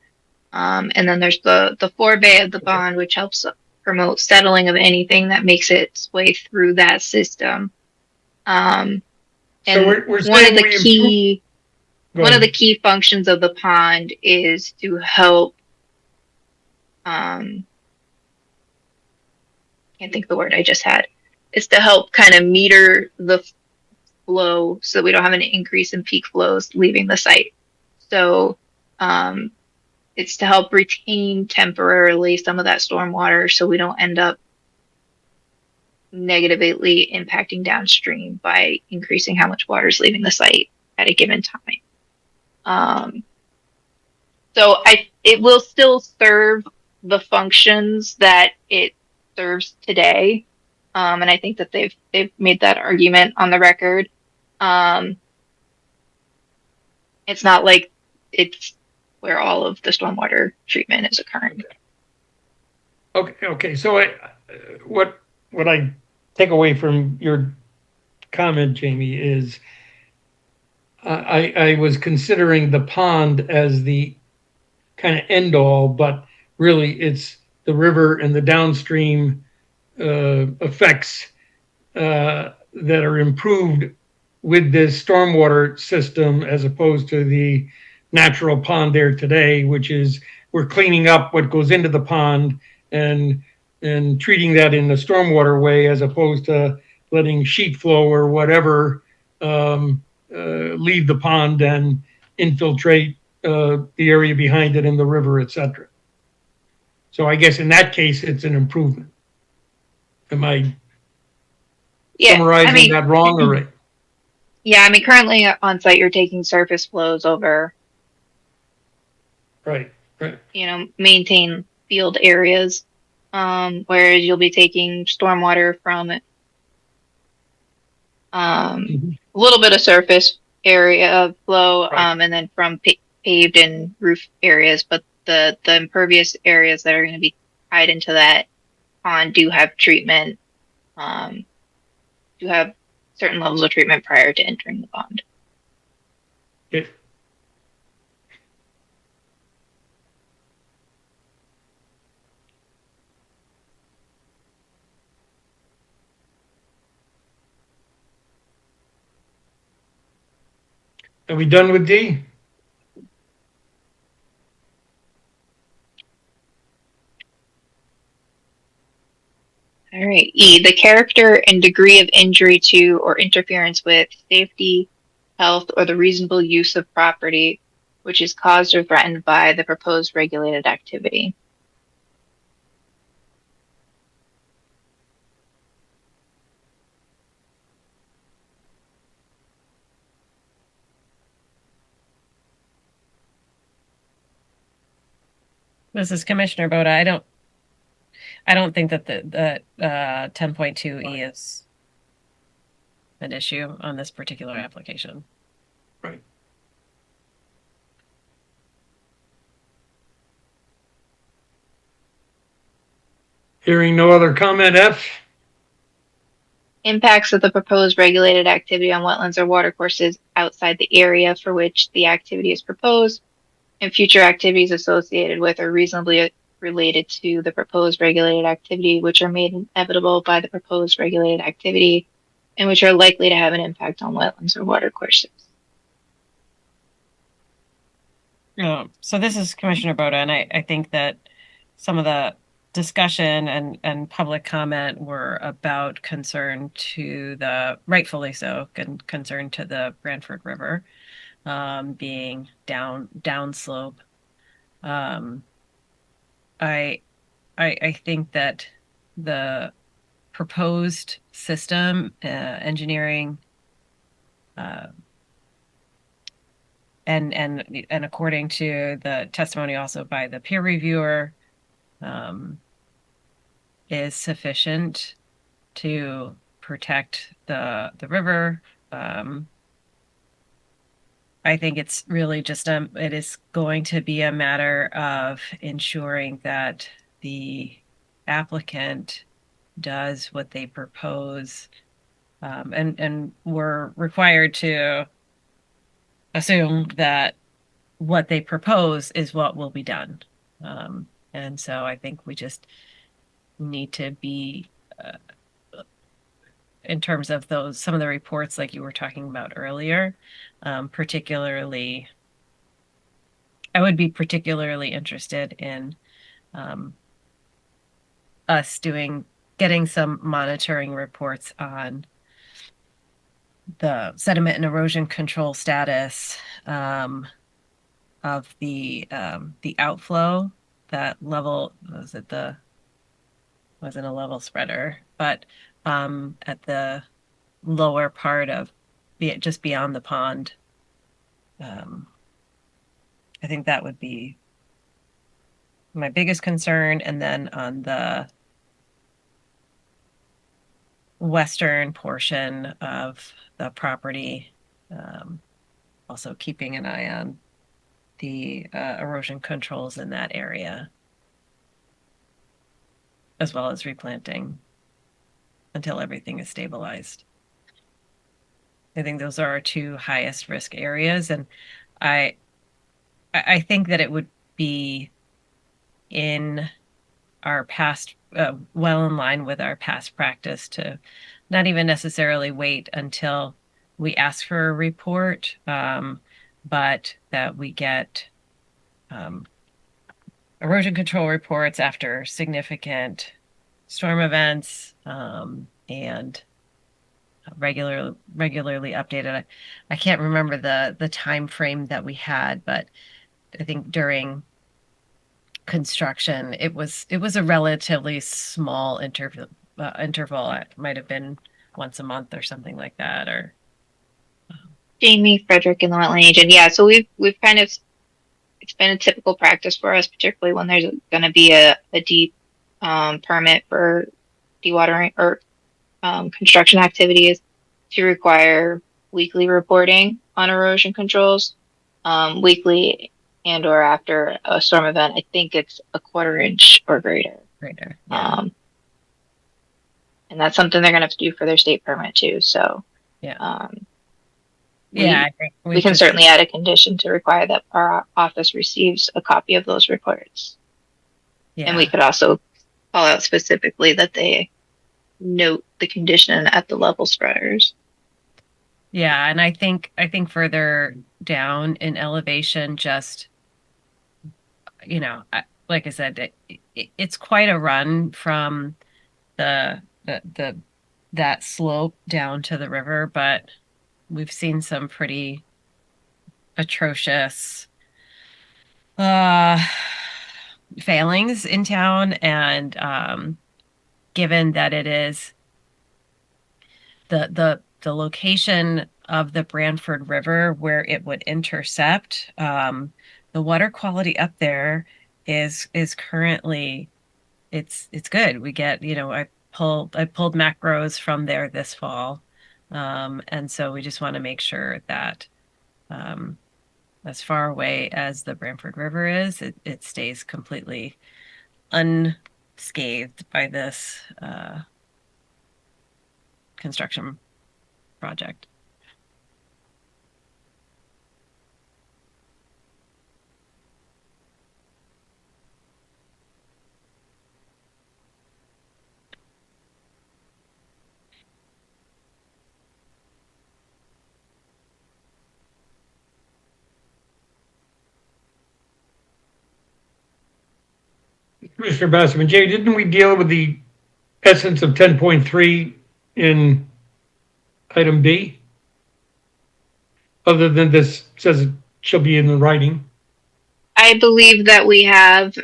And then there's the forebay of the pond, which helps promote settling of anything that makes its way through that system. And So we're one of saying the we key Go one of ahead. the key functions of the pond is to help can't think of the word I just had. It's to help kind of meter the flow so that we don't have an increase in peak flows leaving the site. So it's to help retain temporarily some of that stormwater so we don't end up negatively impacting downstream by increasing how much water is leaving the site at a given time. So it will still serve the functions that it serves today. And I think that they've made that argument on the record. It's not like it's where all of the stormwater treatment is occurring. Okay. So what I take away from your comment, Jamie, is I was considering the pond as the kind of end all, but really it's the river and the downstream effects that are improved with this stormwater system as opposed to the natural pond there today, which is we're cleaning up what goes into the pond and treating that in the stormwater way as opposed to letting sheet flow or whatever leave the pond and infiltrate the area behind it in the river, etc. So I guess in that case, it's an improvement. Am I summarizing that wrong or right? Yeah, I mean, currently on site, you're taking surface flows over, Right. maintain field areas, whereas you'll be taking stormwater from a little bit of surface area flow, Right. and then from paved and roof areas, but the impervious areas that are going to be tied into that pond do have treatment, do have certain levels of treatment prior to entering the pond. Okay. Are we done with D? All right. E, the character and degree of injury to or interference with safety, health, or the reasonable use of property, which is caused or threatened by the proposed regulated activity. This is Commissioner Boda. I don't think that the 10.2E is an issue on this particular application. Right. Hearing no other comment, F? Impacts of the proposed regulated activity on wetlands or watercourses outside the area for which the activity is proposed, and future activities associated with or reasonably related to the proposed regulated activity, which are made inevitable by the proposed regulated activity, and which are likely to have an impact on wetlands or watercourses. So this is Commissioner Boda, and I think that some of the discussion and public comment were about concern to the, rightfully so, concern to the Branford River being downslope. I think that the proposed system, engineering, and according to the testimony also by the peer reviewer, is sufficient to protect the river. I think it's really just it is going to be a matter of ensuring that the applicant does what they propose, and we're required to assume that what they propose is what will be done. And so I think we just need to be, in terms of some of the reports like you were talking about earlier, particularly, I would be particularly interested in us getting some monitoring reports on the sediment and erosion control status of the outflow. That level, wasn't a level spreader, but at the lower part of just beyond the pond. I think that would be my biggest concern. And then on the western portion of the property, also keeping an eye on the erosion controls in that area, as well as replanting until everything is stabilized. I think those are our two highest risk areas, and I think that it would be in our past, well in line with our past practice to not even necessarily wait until we ask for a report, but that we get erosion control reports after significant storm events, and regularly updated. I can't remember the time frame that we had, but I think during construction it was a relatively small interval. It might have been once a month or something like that. Or Jamie, Frederick, and the wetland agent. Yeah, so we've kind of, it's been a typical practice for us, particularly when there's going to be a deep permit for dewatering or construction activities, to require weekly reporting on erosion controls, weekly and or after a storm event. I think it's a 1/4 inch or greater. Yeah. And that's something they're going to have to do for their state permit too. So Yeah. I think we can certainly add a condition to require that our office receives a copy of those reports. Yeah. And we could also call out specifically that they note the condition at the level spreaders. Yeah, and I think further down in elevation, just, like I said, it's quite a run from that slope down to the river, but we've seen some pretty atrocious failings in town, and given that it is the location of the Branford River where it would intercept, the water quality up there is currently, it's good. We get, I pulled macros from there this fall, and so we just want to make sure that as far away as the Branford River is, it stays completely unscathed by this construction project. Commissioner Bassman, Jay, didn't we deal with the essence of 10.3 in item B? Other than this says it shall be in the writing. I believe that we have,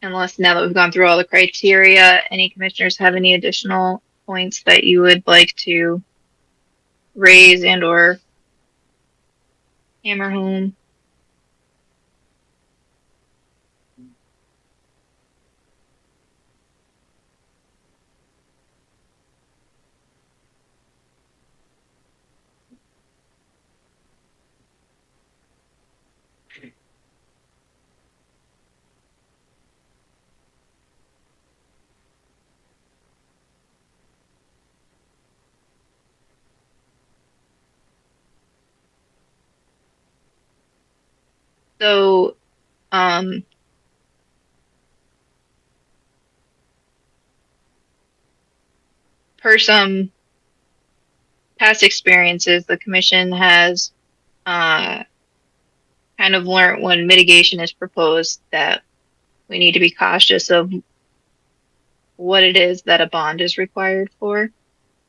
unless now that we've gone through all the criteria, any commissioners have any additional points that you would like to raise and or hammer home? So, per some past experiences, the commission has kind of learned when mitigation is proposed that we need to be cautious of what it is that a bond is required for.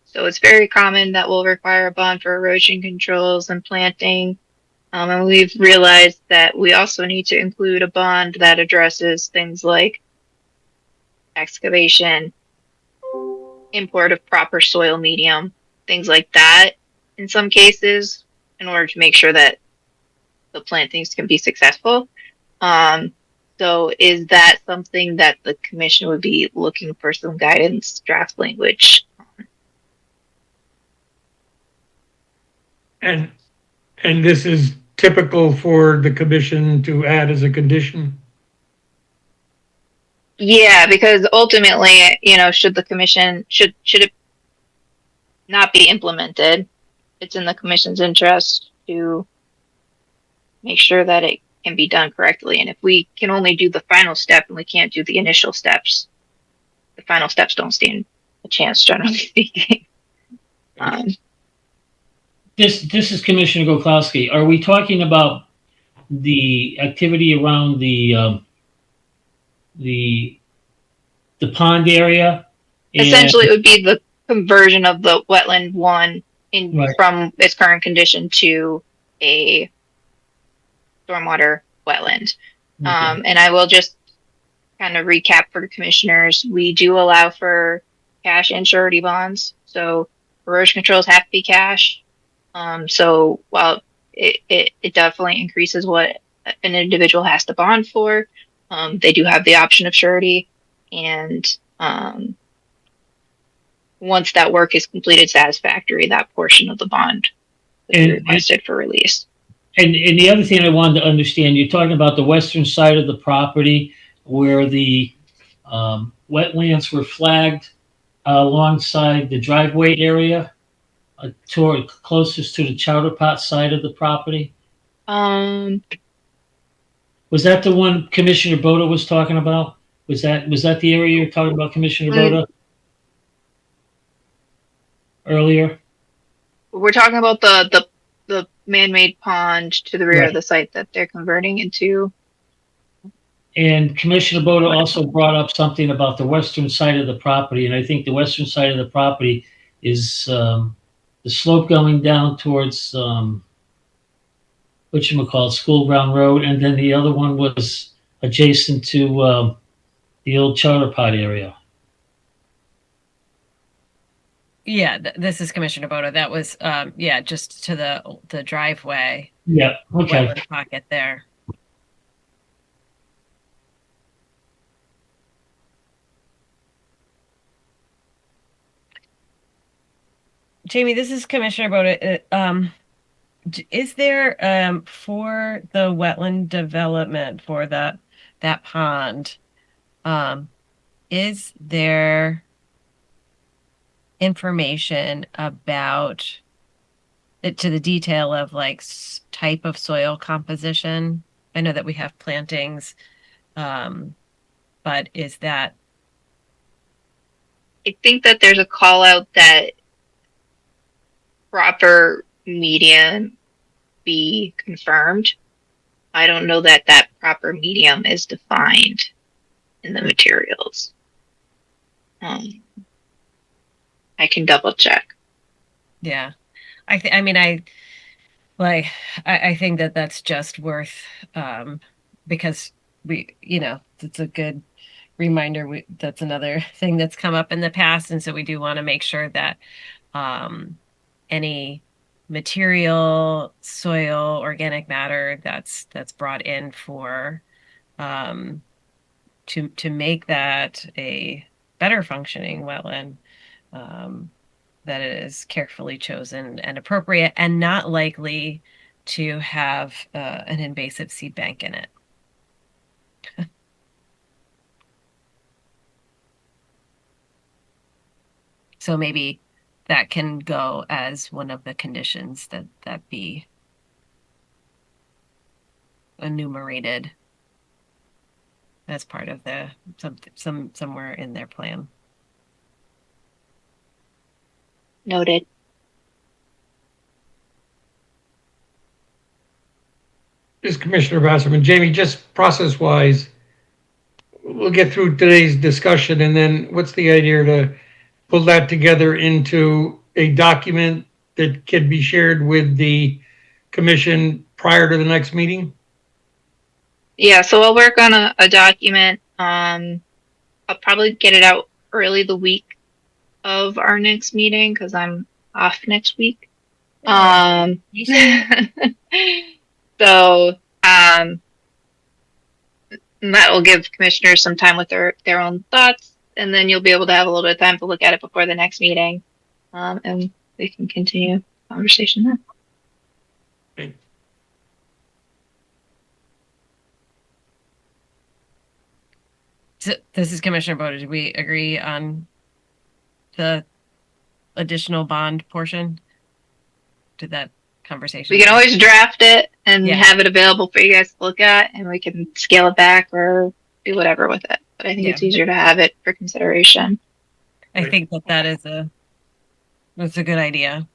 So it's very common that we'll require a bond for erosion controls and planting. And we've realized that we also need to include a bond that addresses things like excavation, import of proper soil medium, things like that in some cases, in order to make sure that the plantings can be successful. So is that something that the commission would be looking for some guidance draft language? And this is typical for the commission to add as a condition? Yeah, because ultimately, should the commission, should it not be implemented, it's in the commission's interest to make sure that it can be done correctly. And if we can only do the final step and we can't do the initial steps, the final steps don't stand a chance, generally speaking. This is Commissioner Goklowski. Are we talking about the activity around the pond area? Essentially, it would be the conversion of the wetland one from its current condition to a stormwater wetland. Okay. And I will just kind of recap for commissioners. We do allow for cash and surety bonds. So erosion controls have to be cash. So while it definitely increases what an individual has to bond for, they do have the option of surety. And once that work is completed satisfactory, that portion of the bond is requested for release. And the other thing I wanted to understand, you're talking about the western side of the property where the wetlands were flagged alongside the driveway area, toward closest to the chowder pot side of the property. Was that the one Commissioner Boda was talking about? Was that the area you were talking about, Commissioner Boda? Earlier? We're talking about the man-made pond to the rear of the site that they're converting into. And Commissioner Boda also brought up something about the western side of the property, and I think the western side of the property is the slope going down towards whatchamacallit, School Ground Road, and then the other one was adjacent to the old chowder pot area. Yeah, this is Commissioner Boda. That was just to the driveway. Yeah, okay. Wetland pocket there. Jamie, this is Commissioner Boda. Is there for the wetland development for that pond, is there information about it to the detail of like type of soil composition? I know that we have plantings, but is that? I think that there's a call out that proper medium be confirmed. I don't know that that proper medium is defined in the materials. I can double check. Yeah, I think that that's just worth because it's a good reminder. That's another thing that's come up in the past, and so we do want to make sure that any material, soil, organic matter that's brought in for to make that a better functioning wetland, that it is carefully chosen and appropriate and not likely to have an invasive seed bank in it. So maybe that can go as one of the conditions that be enumerated as part of the somewhere in their plan. Noted. This is Commissioner Wasserman. Jamie, just process-wise, we'll get through today's discussion, and then what's the idea to pull that together into a document that can be shared with the commission prior to the next meeting? Yeah, so I'll work on a document. I'll probably get it out early the week of our next meeting because I'm off next week. So that will give commissioners some time with their own thoughts, and then you'll be able to have a little bit of time to look at it before the next meeting, and we can continue the conversation then. Okay. So this is Commissioner Boda. Did we agree on the additional bond portion? Did that conversation? We can always draft it and Yeah. have it available for you guys to look at, and we can scale it back or do whatever with it. But I think it's easier to have it for consideration. I think that is that's a good idea.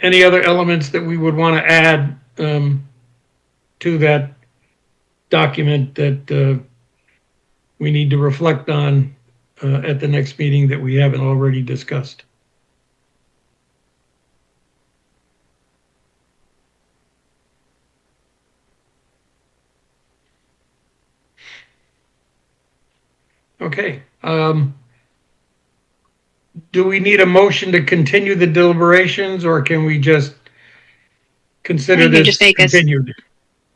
Any other elements that we would want to add to that document that we need to reflect on at the next meeting that we haven't already discussed? Okay. Do we need a motion to continue the deliberations, or can we just consider I think you this just make us continued?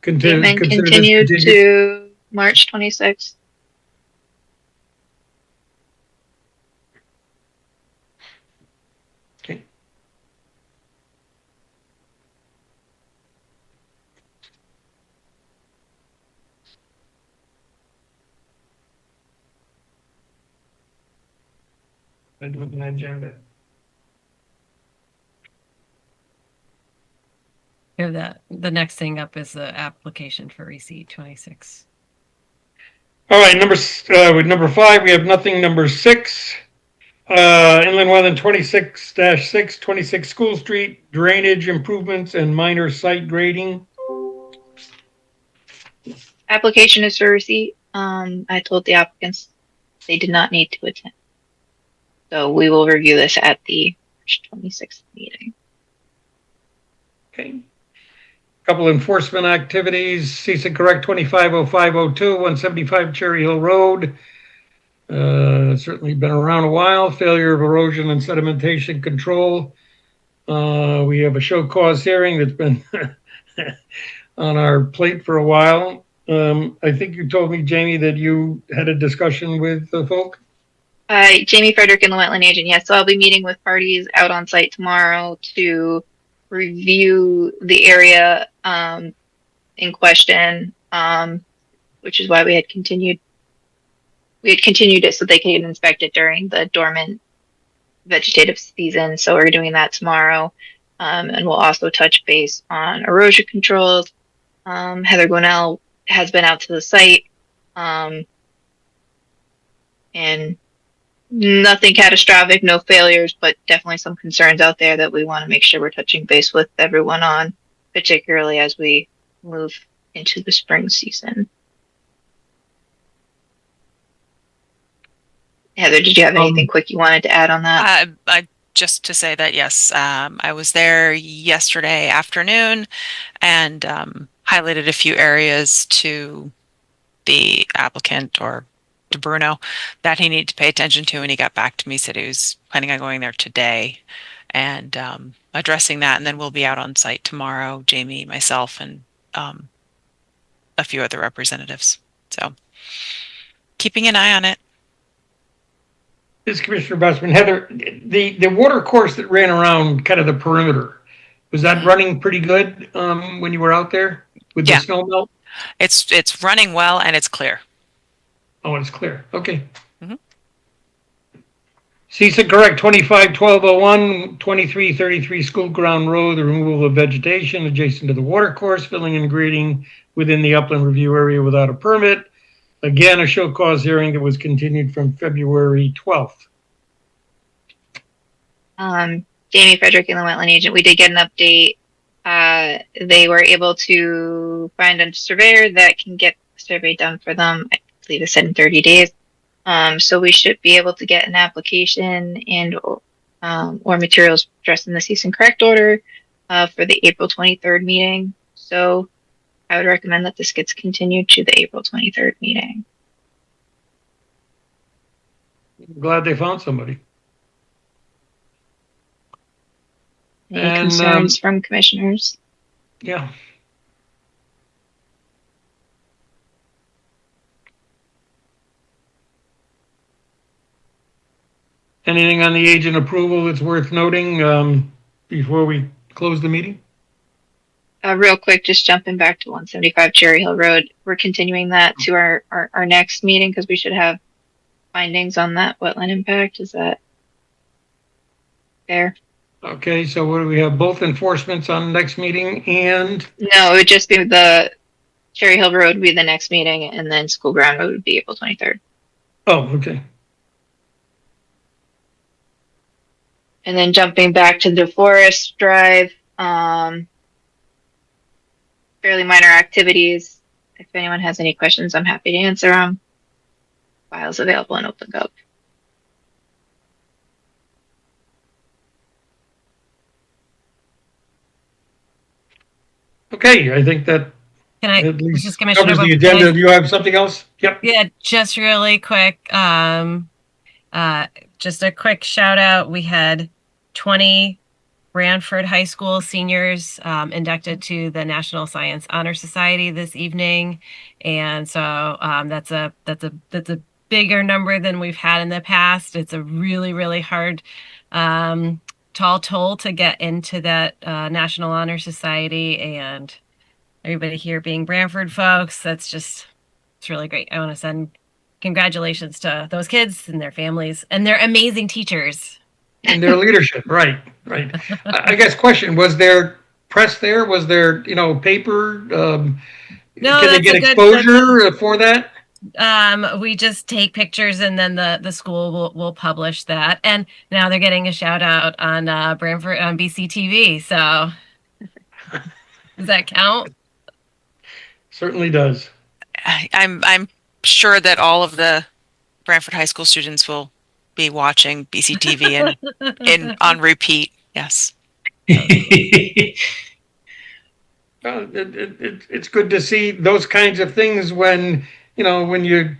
statement Consider this continued continued? to March 26th. Okay. I do an agenda. Here, the next thing up is the application for receipt 26. All right, with number 5, we have nothing. Number 6, Inland Wetland 26-6, 26 School Street, drainage improvements and minor site grading. Application is for receipt. I told the applicants they did not need to attend. So we will review this at the March 26th meeting. Okay. Couple enforcement activities, CESA Correct 250502, 175 Cherry Hill Road. Certainly been around a while. Failure of erosion and sedimentation control. We have a show cause hearing that's been on our plate for a while. I think you told me, Jamie, that you had a discussion with the folk. Jamie Frederick and the wetland agent. Yes, so I'll be meeting with parties out on site tomorrow to review the area in question, which is why we had continued it so they could inspect it during the dormant vegetative season. So we're doing that tomorrow, and we'll also touch base on erosion controls. Heather Gwinnell has been out to the site, and nothing catastrophic, no failures, but definitely some concerns out there that we want to make sure we're touching base with everyone on, particularly as we move into the spring season. Heather, did you have anything quick you wanted to add on that? I just to say that, yes, I was there yesterday afternoon and highlighted a few areas to the applicant or to Bruno that he needed to pay attention to, and he got back to me, said he was planning on going there today and addressing that, and then we'll be out on site tomorrow, Jamie, myself, and a few other representatives. So keeping an eye on it. This is Commissioner Bussman. Heather, the water course that ran around kind of the perimeter, was that running pretty good when you were out there with the Yeah. snow melt? It's running well and it's clear. Oh, it's clear. Okay. Mhm. CISA correct 25-1201, 2333 School Ground Road, the removal of vegetation adjacent to the water course, filling and grading within the upland review area without a permit. Again, a show cause hearing that was continued from February 12th. Jamie Frederick, inland wetland agent. We did get an update. They were able to find a surveyor that can get the survey done for them. I believe it said in 30 days. So we should be able to get an application and or materials addressed in the cease and correct order for the April 23rd meeting. So I would recommend that this gets continued to the April 23rd meeting. I'm glad they found somebody. Any And, concerns from commissioners? Yeah. Anything on the agent approval that's worth noting before we close the meeting? Real quick, just jumping back to 175 Cherry Hill Road. We're continuing that to our next meeting because we should have findings on that wetland impact. Is that fair? Okay, so what do we have? Both enforcements on the next meeting and No, it would just be the Cherry Hill Road would be the next meeting, and then School Ground Road would be April 23rd. oh, okay. And then jumping back to the Forest Drive, fairly minor activities. If anyone has any questions, I'm happy to answer them. Files available in OpenGov. Okay, I think that Can I, at least just Commissioner, covers the can agenda. I- Do you have something else? Yep. Yeah, just really quick. Just a quick shout out. We had 20 Branford High School seniors inducted to the National Science Honor Society this evening, and so that's a bigger number than we've had in the past. It's a really hard tall toll to get into that National Honor Society, and everybody here being Branford folks, it's really great. I want to send congratulations to those kids and their families and their amazing teachers. And their leadership, right. I guess question, was there press there? Was there, paper? No, can they get exposure for that? We just take pictures and then the school will publish that. And now they're getting a shout out on Branford on BCTV. So does that count? Certainly does. I'm sure that all of the Branford High School students will be watching BCTV and on repeat. Yes. Well, it's good to see those kinds of things when you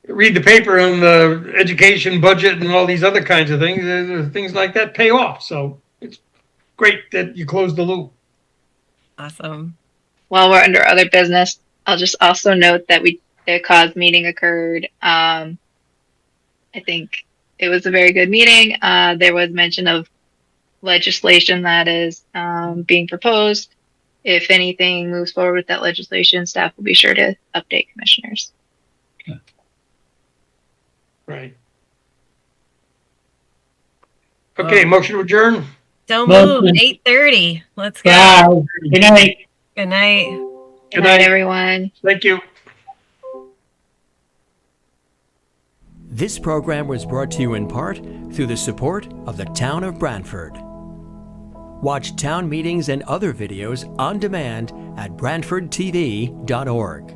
read the paper on the education budget and all these other kinds of things, things like that pay off. So it's great that you closed the loop. Awesome. While we're under other business, I'll just also note that the cause meeting occurred. I think it was a very good meeting. There was mention of legislation that is being proposed. If anything moves forward with that legislation, staff will be sure to update commissioners. Right. Okay, motion to adjourn. Don't Motion. move. 8:30. Let's go. Bye. Good night. Good night. Good night, everyone. Thank you. This program was brought to you in part through the support of the Town of Branford. Watch town meetings and other videos on demand at BranfordTV.org.